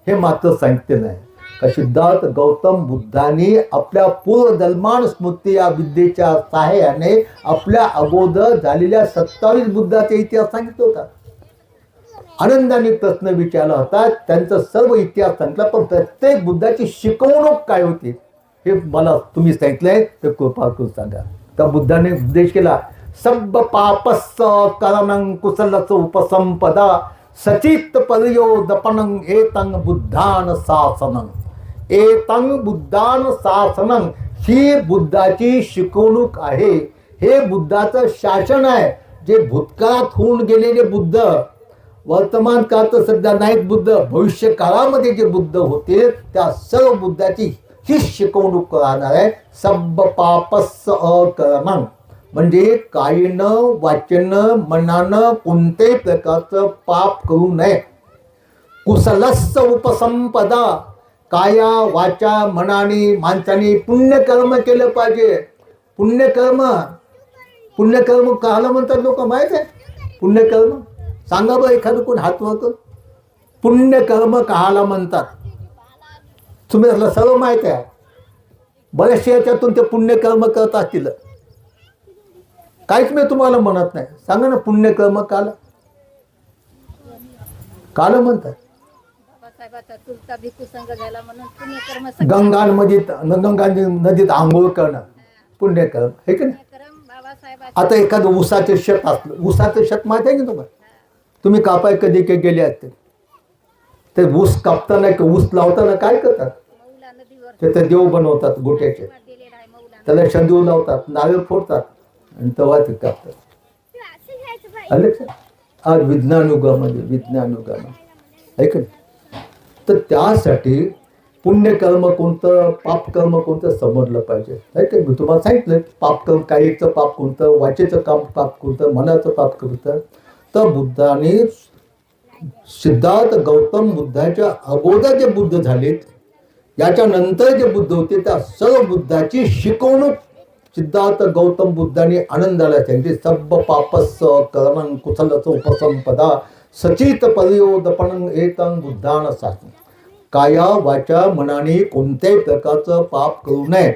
हे मात्र सांगितले नाही. सिद्धार्थ गौतम बुद्धांनी आपल्या पूर्वजन्मान स्मृती या विद्येच्या सहाय्याने आपल्या अगोदर झालेल्या 27 बुद्धाचा इतिहास सांगितला होता. आनंदाने प्रश्न विचारला होता, त्यांचा सर्व इतिहास सांगितला, पण प्रत्येक बुद्धाची शिकवणूक काय होती हे मला तुम्ही सांगितलंय, ते कृपा करून सांगा. त्या बुद्धाने उपदेश केला, सब पापस्स करणं कुशलस उपसंपदा सचित पर्योदपनं एतं बुद्धान शासनं. एतं बुद्धान शासनं ही बुद्धाची शिकवणूक आहे. हे बुद्धाचं शासन आहे. जे भूतकाळात होऊन गेलेले बुद्ध, वर्तमान काळात सध्या नाहीत बुद्ध, भविष्य काळामध्ये जे बुद्ध होते त्या सर्व बुद्धाची ही शिकवणूक राहणार आहे. सब पापस्स अकरणं म्हणजे कायनं वाचनं मनानं कोणत्याही प्रकारचं पाप करू नये. कुशलस्स उपसंपदा काया वाचा मनाने माणसाने पुण्यकर्म केलं पाहिजे. पुण्यकर्म पुण्यकर्म काहाला म्हणतात लोक माहीत आहे? पुण्यकर्म सांगा बरं, एखादं कोण हात वर कर. पुण्यकर्म काहाला म्हणतात? तुम्ही सर्व माहीत आहे. बऱ्याचशा याच्यातून ते पुण्यकर्म करत असतील. काहीच मी तुम्हाला म्हणत नाही. सांगा ना पुण्यकर्म काला काला म्हणतात? गंगा नदीत आंघोळ करणं पुण्यकर्म हे की नाही? आता एखादं ऊसाचे शेत असलं, ऊसाचं शेत माहिती आहे की तुम्हाला? तुम्ही कापाय कधी काही गेले असते, ते ऊस कापताना ऊस लावताना काय करतात? ते देव बनवतात गोट्याचे, त्याला शंदूर लावतात, नारळ फोडतात आणि तेव्हा ते कापतात. आज विज्ञान युगामध्ये ऐक. तर त्यासाठी पुण्यकर्म कोणतं, पापकर्म कोणतं समजलं पाहिजे. ऐक मी तुम्हाला सांगितलं, पापकर्म कायचं पाप कोणतं, वाचेचं काम पाप कोणतं, मनाचं पाप कोणतं. तर बुद्धाने सिद्धार्थ गौतम बुद्धाच्या अगोदर जे बुद्ध झालेत, याच्यानंतर जे बुद्ध होते त्या सर्व बुद्धाची शिकवणूक सिद्धार्थ गौतम बुद्धाने आनंदाला सांगितली. सब पापस्स करणं कुशलस उपसंपदा सचित पर्योदपनं एतं बुद्धान शासनं. काया वाचा मनाने कोणत्याही प्रकारचं पाप करू नये.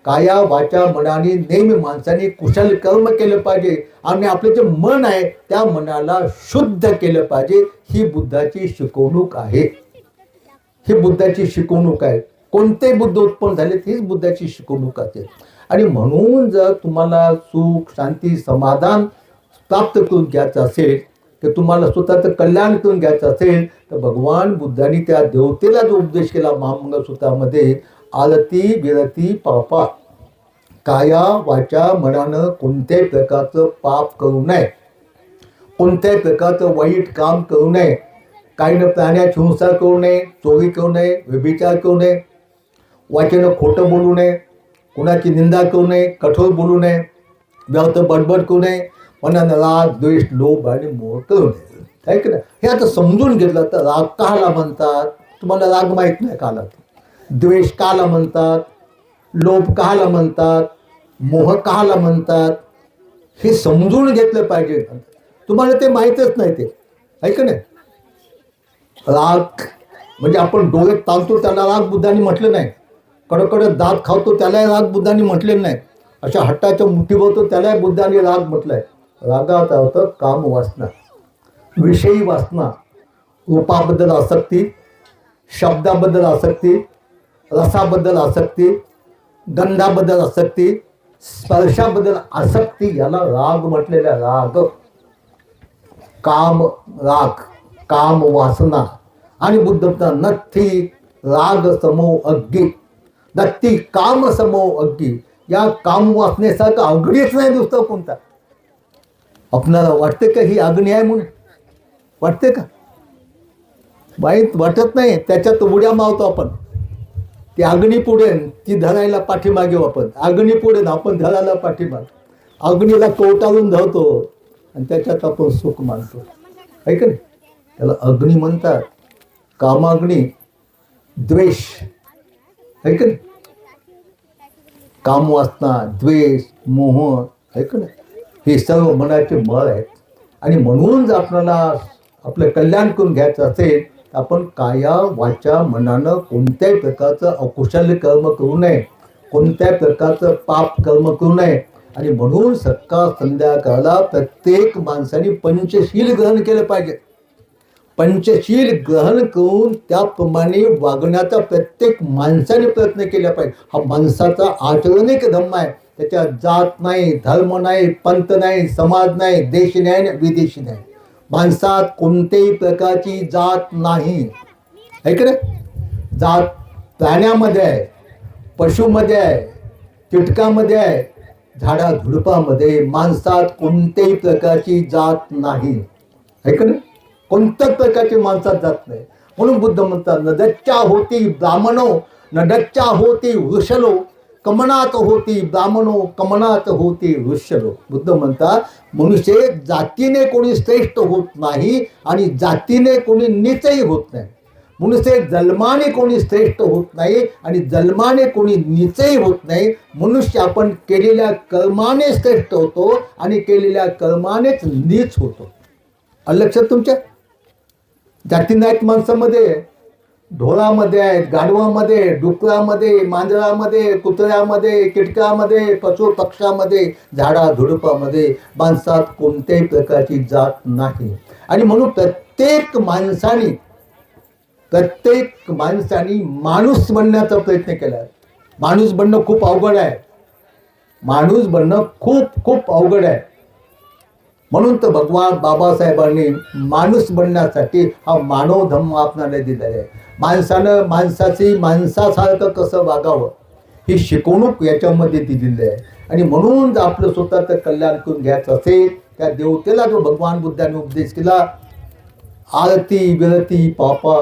काया वाचा मनाने नेहमी माणसाने कुशल कर्म केलं पाहिजे आणि आपलं जे मन आहे त्या मनाला शुद्ध केलं पाहिजे. ही बुद्धाची शिकवणूक आहे. ही बुद्धाची शिकवणूक आहे. कोणते बुद्ध उत्पन्न झाले हीच बुद्धाची शिकवणूक आहे. आणि म्हणून जर तुम्हाला सुख शांती समाधान प्राप्त करून घ्यायचं असेल, तर तुम्हाला स्वतःचं कल्याण करून घ्यायचं असेल, तर भगवान बुद्धांनी त्या देवतेला जो उपदेश केला महामंगलसूत्रामध्ये, आरती विरती पापा, काया वाचा मनानं कोणत्याही प्रकारचं पाप करू नये, कोणत्याही प्रकारचं वाईट काम करू नये, काही न प्राण्याची हिंसा करू नये, चोरी करू नये, व्यभिचार करू नये, वाचेनं खोटं बोलू नये, कुणाची निंदा करू नये, कठोर बोलू नये, व्यर्थ बडबड करू नये, मनानं राग द्वेष लोभ आणि मोह करू नये. आहे की नाही? हे आता समजून घेतलं तर राग काला म्हणतात, तुम्हाला राग माहीत नाही काला, द्वेष काला म्हणतात, लोभ काला म्हणतात, मोह काला म्हणतात, हे समजून घेतलं पाहिजे. तुम्हाला ते माहीतच नाही ते. आहे की नाही? राग म्हणजे आपण डोळे ताणतो त्याला राग बुद्धांनी म्हटलं नाही, कडकडत दात खावतो त्यालाही राग बुद्धांनी म्हटले नाही, अशा हट्टाच्या मुठी बघतो त्यालाही बुद्धांनी राग म्हटलंय. रागाचा अर्थ काम वासना, विषयी वासना, रूपाबद्दल आसक्ती, शब्दाबद्दल आसक्ती, रसाबद्दल आसक्ती, गंधाबद्दल आसक्ती, स्पर्शाबद्दल आसक्ती, याला राग म्हटलेला. राग काम, राग काम वासना. आणि बुद्ध म्हणतात नथी राग समो अग्गी, नथी काम समो अग्गी. या काम वासनेसारखं अग्नीच नाही दुसरं कोणता. आपणाला वाटते का ही अग्नी आहे म्हणून? वाटते का? वाईट वाटत नाही. त्याच्यात उड्या मारतो आपण. ती अग्नी पुढे, ती धरायला पाठीमागे आपण. अग्नी पुढे आपण धरायला पाठीमागे. अग्नीला कोटाळून धरतो आणि त्याच्यात आपण सुख मानतो. आहे का नाही? त्याला अग्नी म्हणतात. कामाग्नी, द्वेष. आहे का नाही? कामवासना, द्वेष, मोह. आहे का नाही? हे सर्व मनाचे मळ आहेत. आणि म्हणून जर आपल्याला आपलं कल्याण करून घ्यायचं असेल तर आपण काया वाचा मनानं कोणत्याही प्रकारचं अकुशल कर्म करू नये, कोणत्याही प्रकारचं पाप कर्म करू नये. आणि म्हणून सकाळ संध्याकाळला प्रत्येक माणसाने पंचशील ग्रहण केलं पाहिजे. पंचशील ग्रहण करून त्याप्रमाणे वागण्याचा प्रत्येक माणसाने प्रयत्न केला पाहिजे. हा माणसाचा आचरणिक धर्म आहे. त्याच्यात जात नाही, धर्म नाही, पंथ नाही, समाज नाही, देश नाही, विदेशी नाही. माणसात कोणत्याही प्रकारची जात नाही. आहे का नाही? जात प्राण्यामध्ये आहे, पशुमध्ये आहे, कीटकामध्ये आहे, झाडाझुडपामध्ये. माणसात कोणत्याही प्रकारची जात नाही. आहे का नाही? कोणत्याच प्रकारची माणसात जात नाही. म्हणून बुद्ध म्हणतात नदच्चा होती ब्राह्मणो नदच्चा होती वृषलो, कमनात होती ब्राह्मणो कमनात होती वृषलो. बुद्ध म्हणतात मनुष्य जातीने कोणी श्रेष्ठ होत नाही आणि जातीने कोणी नीचही होत नाही. मनुष्य जन्माने कोणी श्रेष्ठ होत नाही आणि जन्माने कोणी नीचही होत नाही. मनुष्य आपण केलेल्या कर्माने श्रेष्ठ होतो आणि केलेल्या कर्मानेच नीच होतो. लक्षात तुमच्या? जाती नाहीत माणसामध्ये. ढोरामध्ये आहेत, गाढवामध्ये, डुकरामध्ये, मांजरामध्ये, कुत्र्यामध्ये, कीटकामध्ये, पशु पक्षामध्ये, झाडाझुडपामध्ये. माणसात कोणत्याही प्रकारची जात नाही. आणि म्हणून प्रत्येक माणसाने माणूस बनण्याचा प्रयत्न केला. माणूस बनणं खूप अवघड आहे. माणूस बनणं खूप खूप अवघड आहे. म्हणून तर भगवान बाबासाहेबांनी माणूस बनण्यासाठी हा मानव धर्म आपल्याला दिलेला आहे. माणसानं माणसासारखं कसं वागावं ही शिकवणूक याच्यामध्ये दिलेली आहे. आणि म्हणून जर आपलं स्वतःचं कल्याण करून घ्यायचं असेल त्या देवतेला जो भगवान बुद्धाने उपदेश केला, आरती विरती पापा,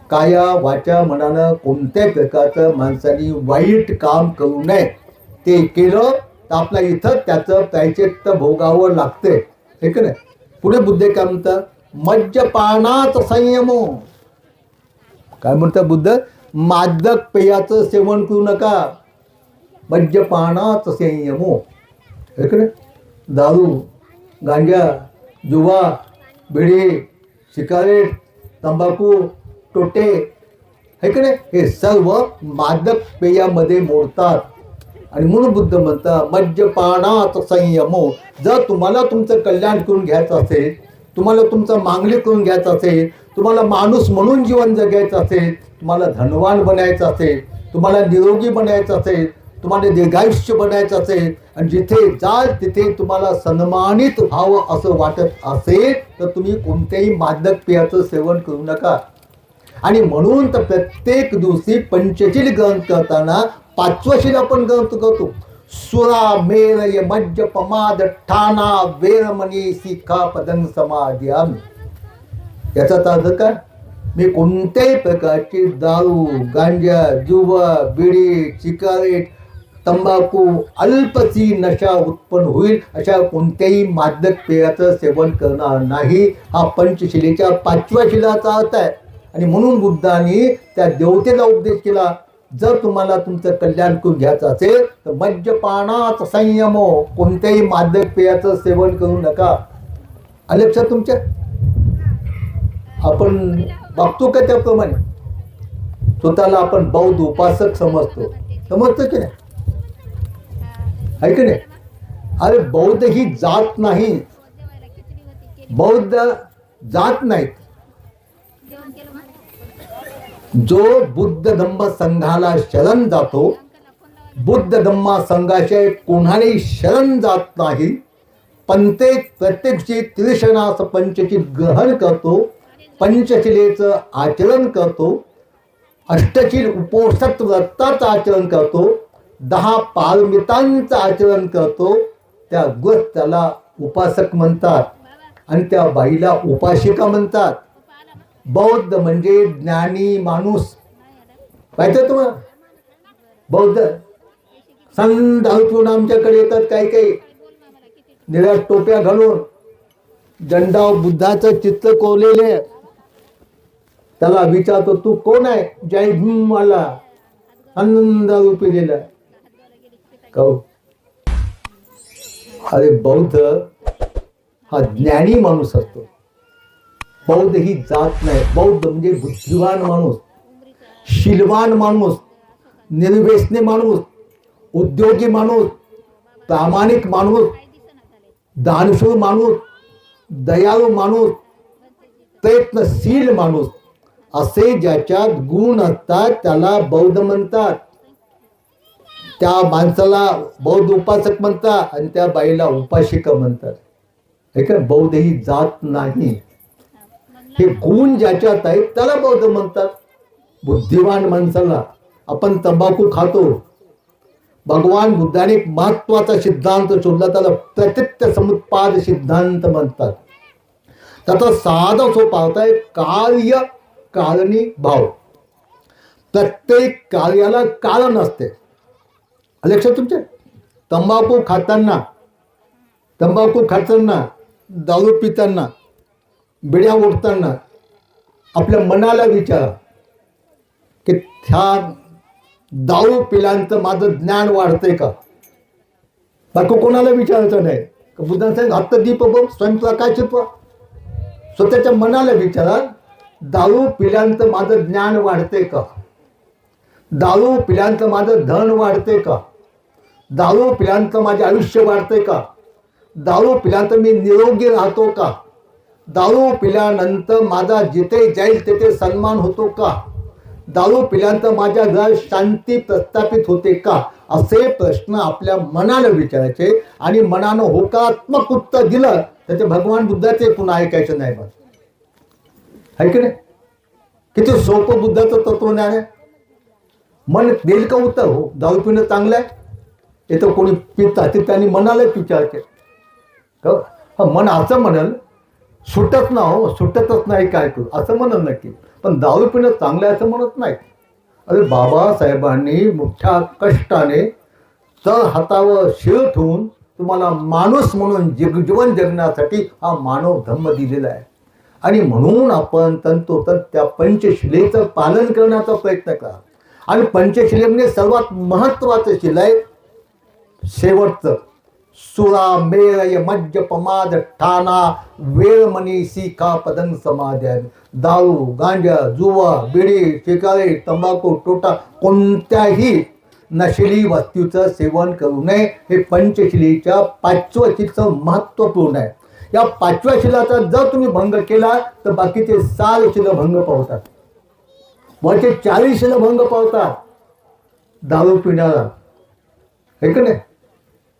काया वाचा मनानं कोणत्याही प्रकारचं माणसाने वाईट काम करू नये. ते केलं तर आपल्या इथं त्याचं प्रायचित्त भोगावं लागते. हे का नाही? पुढे बुद्ध काय म्हणतात? मद्यपानात संयमो. काय म्हणतात बुद्ध? मादक पेयाचं सेवन करू नका. मद्यपानात संयमो. हे का नाही? दारू, गांजा, जुवा, बिडी, सिगारेट, तंबाखू, टोटे, हे का नाही? हे सर्व मादक पेयामध्ये मोडतात. आणि म्हणून बुद्ध म्हणतात मद्यपानात संयमो. जर तुम्हाला तुमचं कल्याण करून घ्यायचं असेल, तुम्हाला तुमचं मांगलिक करून घ्यायचं असेल, तुम्हाला माणूस म्हणून जीवन जगायचं असेल, तुम्हाला धनवान बनायचं असेल, तुम्हाला निरोगी बनायचं असेल, तुम्हाला दीर्घायुष्य बनायचं असेल आणि जिथे जाल तिथे तुम्हाला सन्मानित व्हावं असं वाटत असेल तर तुम्ही कोणत्याही मादक पेयाचं सेवन करू नका. आणि म्हणून तर प्रत्येक दिवशी पंचशील ग्रहण करताना पाचवं शील आपण ग्रहण करतो. सुरा मेरय मज्ज पमाद ठाणा वेरमणी शिखा पदंग समाधियामी. याचा अर्थ काय? मी कोणत्याही प्रकारची दारू, गांजा, जुवा, बिडी, सिगारेट तंबाखू अल्पची नशा उत्पन्न होईल अशा कोणत्याही मादक पेयाचं सेवन करणार नाही. हा पंचशिलेच्या 5व्या शिलाचा अर्थ आहे. आणि म्हणून बुद्धांनी त्या देवतेला उपदेश केला, जर तुम्हाला तुमचं कल्याण करून घ्यायचं असेल तर मद्यपानात संयम, कोणत्याही मादक पेयाचं सेवन करू नका. आलं लक्षात तुमच्या? आपण बघतो का त्याप्रमाणे? स्वतःला आपण बौद्ध उपासक समजतो, समजतो की नाही? आहे की नाही? अरे बौद्ध ही जात नाही, बौद्ध जात नाहीत. जो बुद्ध धम्म संघाला शरण जातो, बुद्ध धम्मा संघाशिवाय कोणालाही शरण जात नाही, प्रत्येकची त्रिशणास पंचशील ग्रहण करतो, पंचशिलेचं आचरण करतो, अष्टशील उपोषत व्रताचं आचरण करतो, 10 पारमितांचं आचरण करतो, त्या त्याला उपासक म्हणतात आणि त्या बाईला उपासिका म्हणतात. बौद्ध म्हणजे ज्ञानी माणूस. पाहिजे तुम्हाला बौद्ध संत हळून आमच्याकडे येतात, काही काही निळ्या टोप्या घालून, दंडावर बुद्धाचं चित्र कोरलेले. त्याला विचारतो, तू कोण आहे? जय भीम वाला आनंद रूपी गेला. अरे बौद्ध हा ज्ञानी माणूस असतो. बौद्ध ही जात नाही. बौद्ध म्हणजे बुद्धिवान माणूस, शीलवान माणूस, निर्व्यसनी माणूस, उद्योगी माणूस, प्रामाणिक माणूस, दानशूर माणूस, दयाळू माणूस, प्रयत्नशील माणूस, असे ज्याच्यात गुण असतात त्याला बौद्ध म्हणतात. त्या माणसाला बौद्ध उपासक म्हणतात आणि त्या बाईला उपासिका म्हणतात. हे काय? बौद्ध ही जात नाही. हे गुण ज्याच्यात आहेत त्याला बौद्ध म्हणतात. बुद्धिवान माणसाला, आपण तंबाखू खातो, भगवान बुद्धाने एक महत्वाचा सिद्धांत शोधला, त्याला प्रत्यक्ष समुत्पाद सिद्धांत म्हणतात. त्याचा साधा सोपा अर्थ आहे कार्य कारणी भाव. प्रत्येक कार्याला कारण असते. लक्षात तुमच्या? तंबाखू खाताना, दारू पिताना, बिड्या ओढताना आपल्या मनाला विचारा की ह्या दारू पिल्यानंतर माझं ज्ञान वाढतंय का? बाकी कोणाला विचारायचं नाही. बुद्धांनी सांगितलं, हत्तदीप बघ स्वयंप्रकाशित व्हा. स्वतःच्या मनाला विचारा, दारू पिल्यानंतर माझं ज्ञान वाढते का? दारू पिल्यानंतर माझं धन वाढते का? दारू पिल्यानंतर माझे आयुष्य वाढते का? दारू पिल्यानंतर मी निरोगी राहतो का? दारू पिल्यानंतर माझा जिथे जाईल तिथे सन्मान होतो का? दारू पिल्यानंतर माझ्या घरात शांती प्रस्थापित होते का? असे प्रश्न आपल्या मनाला विचारायचे आणि मनानं होकारात्मक उत्तर दिलं तर ते भगवान बुद्धाचे पुन्हा ऐकायचं नाही. बस आहे की नाही? किती सोपं बुद्धाचं तत्वज्ञान आहे. मन देईल का उत्तर? हो, दारू पिणं चांगलं आहे. येतं कोणी पिता ते त्यांनी मनालाच विचारते. मन असं म्हणल सुटत ना, हो सुटतच नाही काय करू असं म्हणत नक्की, पण दारू पिणं चांगलं आहे असं म्हणत नाही. अरे बाबासाहेबांनी मोठ्या कष्टाने तर हातावर शिळ ठेवून तुम्हाला माणूस म्हणून जीवन जगण्यासाठी हा मानव धम्म दिलेला आहे. आणि म्हणून आपण तंतोतंत त्या पंचशिलेचं पालन करण्याचा प्रयत्न करा. आणि पंचशिलेमध्ये सर्वात महत्वाचं शिला आहे शेवटचं, सुरा मेळय मज्ज पमाद ठाणा वेळमणी शिखा पदंग समाध्या. दारू, गांजा, जुवा, बिडी, शिकारे, तंबाखू, टोटा कोणत्याही नशिली वस्तूचं सेवन करू नये. हे पंचशिलेच्या 5व्या शिलेचं महत्त्वपूर्ण आहे. या 5व्या शिलाचा जर तुम्ही भंग केला तर बाकीचे 6 शिलं भंग पावतात, वरचे 40 शिलं भंग पावतात. दारू पिणारा हे का नाही,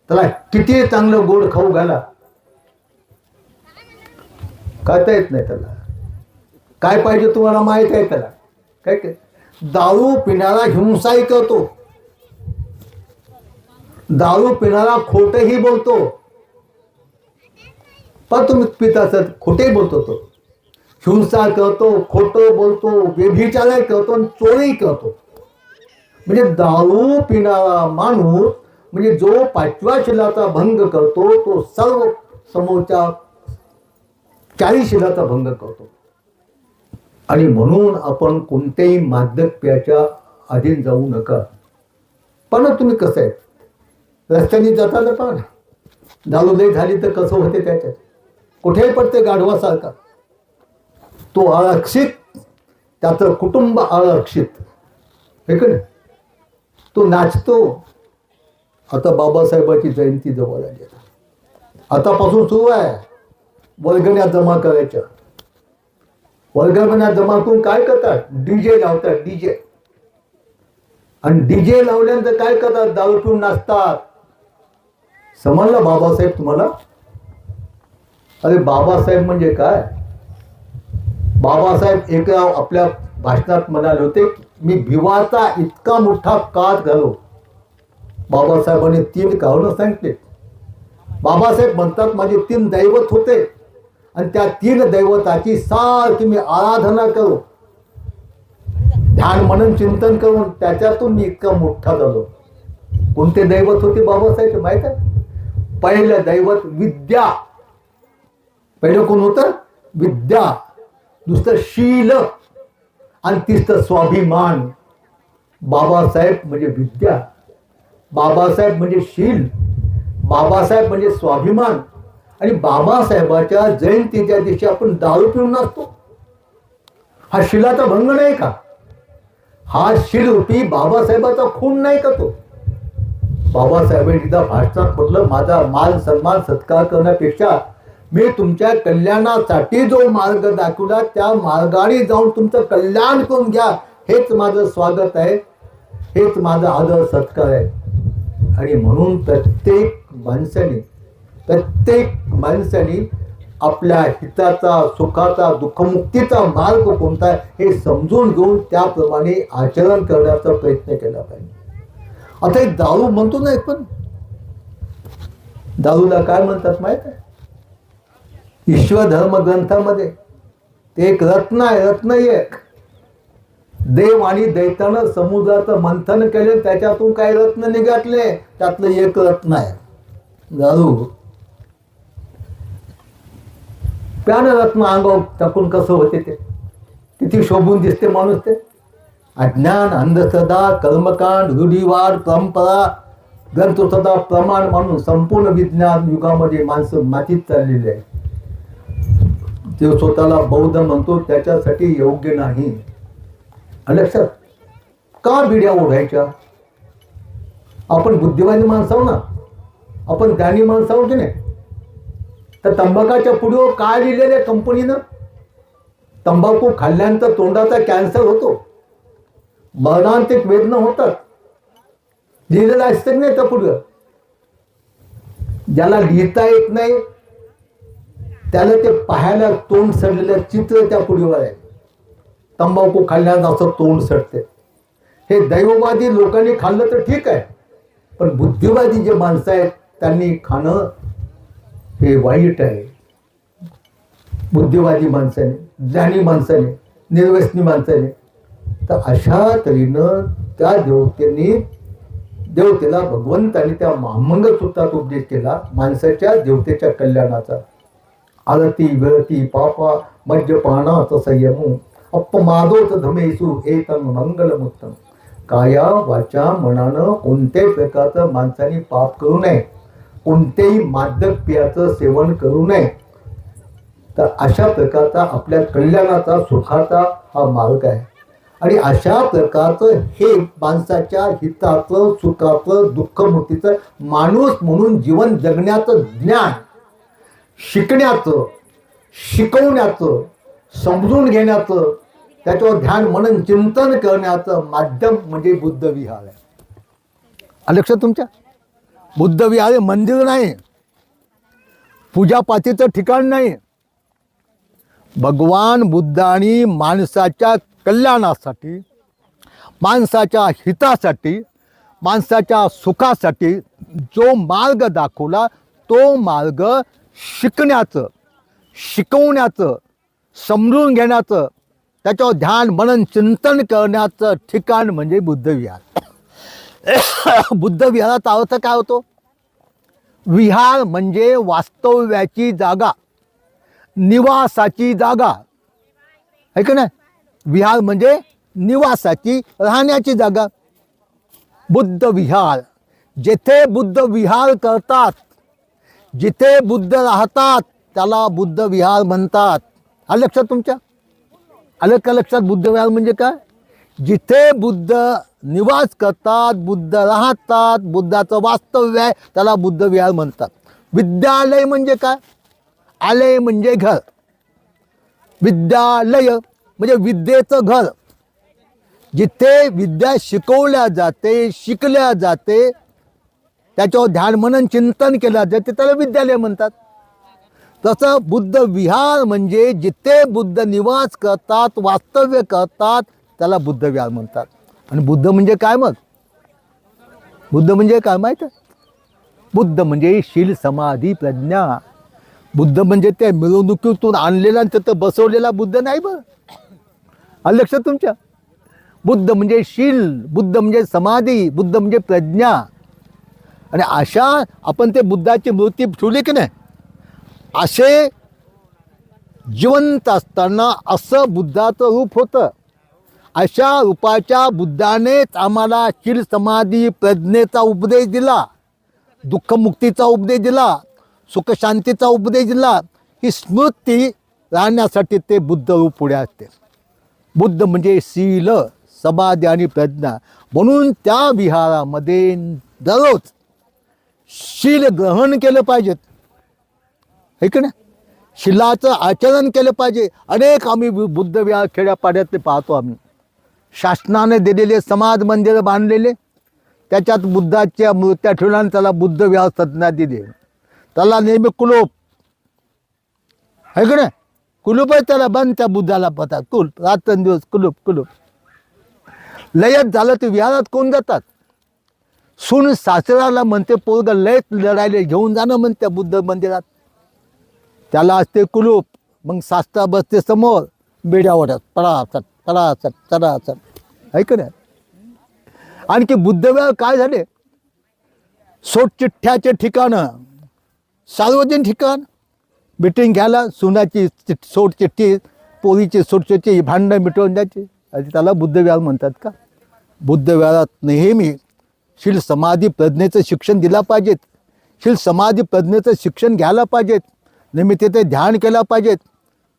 त्याला किती चांगलं गोड खाऊ घाला, खाता येत नाही. त्याला काय पाहिजे तुम्हाला माहित आहे. त्याला काय काय दारू पिणारा हिंसाही करतो, दारू पिणारा खोटही बोलतो. पण तुम्ही पिता खोटे बोलतो, तो हिंसा करतो, खोटं बोलतो, व्यभिचारही करतो आणि चोरीही करतो. म्हणजे दारू पिणारा माणूस म्हणजे जो पाचव्या शिलाचा भंग करतो तो सर्व समोरच्या 40 शिलाचा भंग करतो. आणि म्हणून आपण कोणत्याही मादक पेयाच्या अधीन जाऊ नका. पण तुम्ही कसं आहे, रस्त्याने जाताना पण दारू लई झाली तर कसं होते त्याच्यात, कुठेही पडते गाढवासारखा. तो आरक्षित, त्याचं कुटुंब आरक्षित, हे का नाही. तो नाचतो. आता बाबासाहेबाची जयंती जवळ आली, आतापासून सुरू आहे वर्गण्या जमा करायच्या. वर्गण्या जमा करून काय करतात, डीजे लावतात, डीजे. आणि डीजे लावल्यानंतर काय करतात, दारू पिऊन नाचतात. समजलं बाबासाहेब तुम्हाला? अरे बाबासाहेब म्हणजे काय, बाबासाहेब एका आपल्या भाषणात म्हणाले होते, मी भिवाचा इतका मोठा काळ घालो. बाबासाहेबांनी 3 कारणं सांगितले. बाबासाहेब म्हणतात माझे 3 दैवत होते आणि त्या 3 दैवताची सारखी मी आराधना करू, ध्यान मनन चिंतन करून त्याच्यातून मी इतका मोठा झालो. कोणते दैवत होते बाबासाहेब माहित आहे? पहिलं दैवत विद्या. पहिलं कोण होतं? विद्या. दुसरं शील आणि तिसरं स्वाभिमान. बाबासाहेब म्हणजे विद्या, बाबासाहेब म्हणजे शील, बाबासाहेब म्हणजे स्वाभिमान. आणि बाबासाहेबाच्या जयंतीच्या दिवशी आपण दारू पिऊन नाचतो. हा शिलाचा भंग नाही का? हा शिलरूपी बाबासाहेबाचा खून नाही का तो? बाबासाहेबांनी एकदा भाषणात म्हटलं, माझा मान सन्मान सत्कार करण्यापेक्षा मी तुमच्या कल्याणासाठी जो मार्ग दाखवला त्या मार्गाने जाऊन तुमचं कल्याण करून घ्या, हेच माझं स्वागत आहे, हेच माझा आदर सत्कार आहे. आणि म्हणून प्रत्येक माणसाने आपल्या हिताचा, सुखाचा, दुःखमुक्तीचा मार्ग कोणता आहे हे समजून घेऊन त्याप्रमाणे आचरण करण्याचा प्रयत्न केला पाहिजे. आता एक दारू म्हणतो ना, एक पण दारूला काय म्हणतात माहित आहे? ईश्वर धर्म ग्रंथामध्ये ते एक रत्न आहे, रत्न एक. देव आणि दैत्यानं समुद्राचं मंथन केले, त्याच्यातून काही रत्न निघाले, त्यातलं एक रत्न आहे दारू. प्यानं रत्न अंगावर टाकून कसं होते ते, किती शोभून दिसते माणूस ते. अज्ञान, अंधश्रद्धा, कर्मकांड, रूढीवाद, परंपरा, ग्रंथसुद्धा प्रमाण म्हणून संपूर्ण विज्ञान युगामध्ये माणसं मातीत चाललेली आहे. ते स्वतःला बौद्ध म्हणतो, त्याच्यासाठी योग्य नाही. लक्षात का बिड्या ओढायच्या? आपण बुद्धिवादी माणसं आहो ना, आपण ज्ञानी माणसं आहोत की नाही. तर तंबाखाच्या पुढीवर काय लिहिलेलं आहे कंपनीनं? तंबाखू खाल्ल्यानंतर तोंडाचा कॅन्सर होतो, मरणांतिक वेदना होतात, लिहिलेलं असतं नाही त्या पुढं. ज्याला लिहिता येत नाही त्याला ते पाहायला तोंड सडलेलं चित्र त्या पुढीवर आहे. तंबाखू खाल्ल्यानंतर असं तोंड सडते. हे दैववादी लोकांनी खाल्लं तर ठीक आहे, पण बुद्धिवादी जे माणसं आहेत त्यांनी खाणं हे वाईट आहे. बुद्धिवादी माणसाने, ज्ञानी माणसाने, निर्व्यसनी माणसाने. तर अशा तऱ्हेनं त्या देवतेला भगवंताने त्या महामंग सूत्रात उपदेश केला, माणसाच्या देवतेच्या कल्याणाचा. आरती विरती पापा मज्जपानाच संयमू अपमादोत धमेसू एतन मंगलमुत्तम. काया वाचा मनानं कोणत्याही प्रकारचं माणसाने पाप करू नये, कोणत्याही मादक पेयाचं सेवन करू नये. तर अशा प्रकारचा आपल्या कल्याणाचा, सुखाचा हा मार्ग आहे. आणि अशा प्रकारचं हे माणसाच्या हिताचं, सुखाचं, दुःखमुक्तीचं, माणूस म्हणून जीवन जगण्याचं ज्ञान शिकण्याचं, शिकवण्याचं, समजून घेण्याचं, त्याच्यावर ध्यान मनन चिंतन करण्याचं माध्यम म्हणजे बुद्ध विहार आहे. लक्षात तुमच्या? बुद्ध विहार हे मंदिर नाही, पूजापातीचं ठिकाण नाही. भगवान बुद्धांनी माणसाच्या कल्याणासाठी, माणसाच्या हितासाठी, माणसाच्या सुखासाठी जो मार्ग दाखवला तो मार्ग शिकण्याचं, शिकवण्याचं, समजून घेण्याचं, त्याच्यावर ध्यान मनन चिंतन करण्याचं ठिकाण म्हणजे बुद्ध विहार. बुद्ध विहाराचा अर्थ काय होतो? विहार म्हणजे वास्तव्याची जागा, निवासाची जागा, आहे का नाही? विहार म्हणजे निवासाची, राहण्याची जागा. बुद्ध विहार, जेथे बुद्ध विहार करतात, जिथे बुद्ध राहतात त्याला बुद्ध विहार म्हणतात. आलं लक्षात तुमच्या? आलं का लक्षात? बुद्ध विहार म्हणजे काय? जिथे बुद्ध निवास करतात, बुद्ध राहतात, बुद्धाचं वास्तव्य आहे, त्याला बुद्ध विहार म्हणतात. विद्यालय म्हणजे काय? आलय म्हणजे घर. विद्यालय म्हणजे विद्येचं घर, जिथे विद्या शिकवल्या जाते, शिकल्या जाते, त्याच्यावर ध्यान मनन चिंतन केलं जाते, त्याला विद्यालय म्हणतात. तसं बुद्ध विहार म्हणजे जिथे बुद्ध निवास करतात, वास्तव्य करतात, त्याला बुद्ध विहार म्हणतात. आणि बुद्ध म्हणजे काय मग? बुद्ध म्हणजे काय माहिती आहे? बुद्ध म्हणजे शील समाधी प्रज्ञा. बुद्ध म्हणजे ते मिरवणुकीतून आणलेला आणि तिथं बसवलेला बुद्ध नाही बरं. आलं लक्षात तुमच्या? बुद्ध म्हणजे शील, बुद्ध म्हणजे समाधी, बुद्ध म्हणजे प्रज्ञा. आणि अशा आपण ते बुद्धाची मूर्ती ठेवली की नाही, असे जिवंत असताना असं बुद्धाचं रूप होतं. अशा रूपाच्या बुद्धानेच आम्हाला शील समाधी प्रज्ञेचा उपदेश दिला, दुःखमुक्तीचा उपदेश दिला, सुखशांतीचा उपदेश दिला. ही स्मृती राहण्यासाठी ते बुद्ध रूप पुढे असते. बुद्ध म्हणजे शील, समाधी आणि प्रज्ञा. म्हणून त्या विहारामध्ये दररोज शील ग्रहण केलं पाहिजेत, है की नाही? शीलाचं आचरण केलं पाहिजे. अनेक आम्ही बुद्ध विहार खेड्यापाड्यातले पाहतो. आम्ही शासनाने दिलेले समाज मंदिर बांधलेले, त्याच्यात बुद्धाच्या मूर्त्या ठेवल्या आणि त्याला बुद्ध विहार संज्ञा दिली. त्याला नेहमी कुलूप, है की नाही? कुलूप आहे त्याला, बंद त्या बुद्धाला पता कुलूप, रात्रंदिवस कुलूप कुलूप. लयच झालं ते विहारात कोण जातात? सून सासऱ्याला म्हणते पोरग लयच लढायला घेऊन जाणं म्हणते बुद्ध मंदिरात, त्याला असते कुलूप. मग सासरा बसते समोर बेड्या ओढत, पडाचट पडाचट चढाचट, है की नाही? आणखी बुद्ध विहार काय झाले? सोटचिठ्ठ्याचे ठिकाणं, सार्वजनिक ठिकाण. मिटिंग घ्यायला सुनाची सोटचिठ्ठी, पोरीची सोटचिठ्ठी, भांडणं मिटवून द्यायची, त्याला बुद्ध विहार म्हणतात का? बुद्ध विहारात नेहमी शील समाधी प्रज्ञेचं शिक्षण दिलं पाहिजेत. शील समाधी प्रज्ञेचं शिक्षण घ्यायला पाहिजेत. नेहमी तिथे ध्यान केलं पाहिजेत.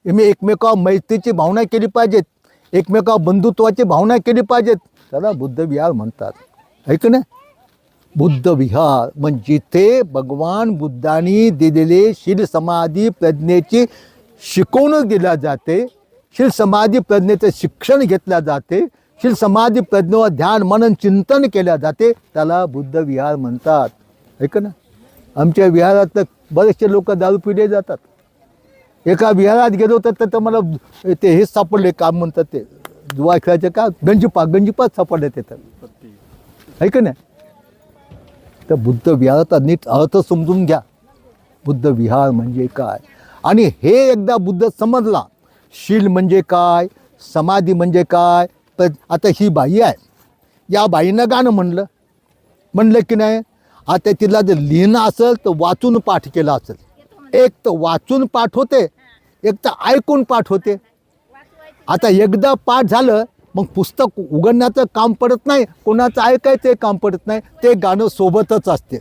नेहमी एकमेकावर मैत्रीची भावना केली पाहिजेत, एकमेकावर बंधुत्वाची भावना केली पाहिजेत, त्याला बुद्ध विहार म्हणतात, है की नाही? बुद्ध विहार म्हणजे जिथे भगवान बुद्धांनी दिलेले शील समाधी प्रज्ञेची शिकवणूक दिल्या जाते, शील समाधी प्रज्ञेचं शिक्षण घेतल्या जाते, शील समाधी प्रज्ञेवर ध्यान मनन चिंतन केल्या जाते, त्याला बुद्ध विहार म्हणतात, है का ना? आमच्या विहारात बरेचसे लोक दारू पिले जातात. एका विहारात गेलो तर मला ते हेच सापडले, काम म्हणतात ते जुवा खेळायचे का, गंजीपात सापडले तिथं, है का नाही? तर बुद्ध विहाराचा नीट अर्थ समजून घ्या. बुद्ध विहार म्हणजे काय? आणि हे एकदा बुद्ध समजला, शील म्हणजे काय, समाधी म्हणजे काय. तर आता ही बाई आहे, या बाईनं गाणं म्हणलं की नाही? आता तिला जर लिहिणं असेल तर वाचून पाठ केला असेल. एक तर वाचून पाठ होते, एक तर ऐकून पाठ होते. आता एकदा पाठ झालं मग पुस्तक उघडण्याचं काम पडत नाही, कोणाचं ऐकायचं काम पडत नाही, ते गाणं सोबतच असते,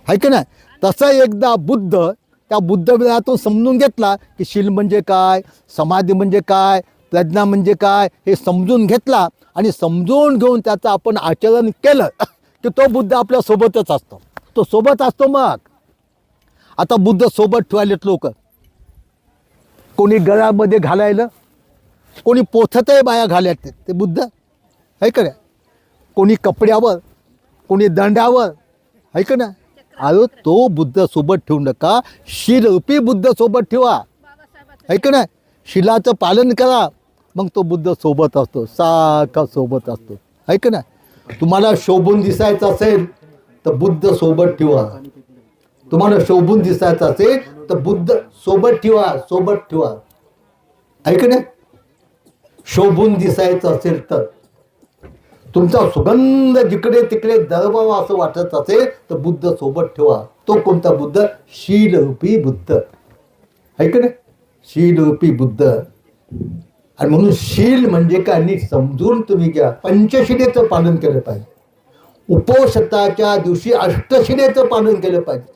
आहे की नाही? तसं एकदा बुद्ध त्या बुद्ध विहारातून समजून घेतला की शील म्हणजे काय, समाधी म्हणजे काय, प्रज्ञा म्हणजे काय, हे समजून घेतला. आणि समजून घेऊन त्याचं आपण आचरण केलं की तो बुद्ध आपल्या सोबतच असतो, तो सोबत असतो. मग आता बुद्ध सोबत ठेवायलेत लोक, कोणी गळ्यामध्ये घालायला, कोणी पोथतही बाया घालायचे ते बुद्ध, आहे का नाही? कोणी कपड्यावर, कोणी दंडावर, आहे का नाही? अरे तो बुद्ध सोबत ठेवू नका, शीलरूपी बुद्ध सोबत ठेवा, आहे का नाही? शीलाचं पालन करा, मग तो बुद्ध सोबत असतो, सारखा सोबत असतो, आहे का नाही? तुम्हाला शोभून दिसायचं असेल तर बुद्ध सोबत ठेवा. तुम्हाला शोभून दिसायचं असेल तर बुद्ध सोबत ठेवा, आहे का नाही? शोभून दिसायचं असेल तर तुमचा सुगंध जिकडे तिकडे दरबावा असं वाटत असेल तर बुद्ध सोबत ठेवा. तो कोणता बुद्ध? शीलरूपी बुद्ध. आहे का नाही? शीलरूपी बुद्ध. आणि म्हणून शील म्हणजे काय नीट समजून तुम्ही घ्या. पंचशिलेचं पालन केलं पाहिजे. उपोषताच्या दिवशी अष्टशिलेचं पालन केलं पाहिजे.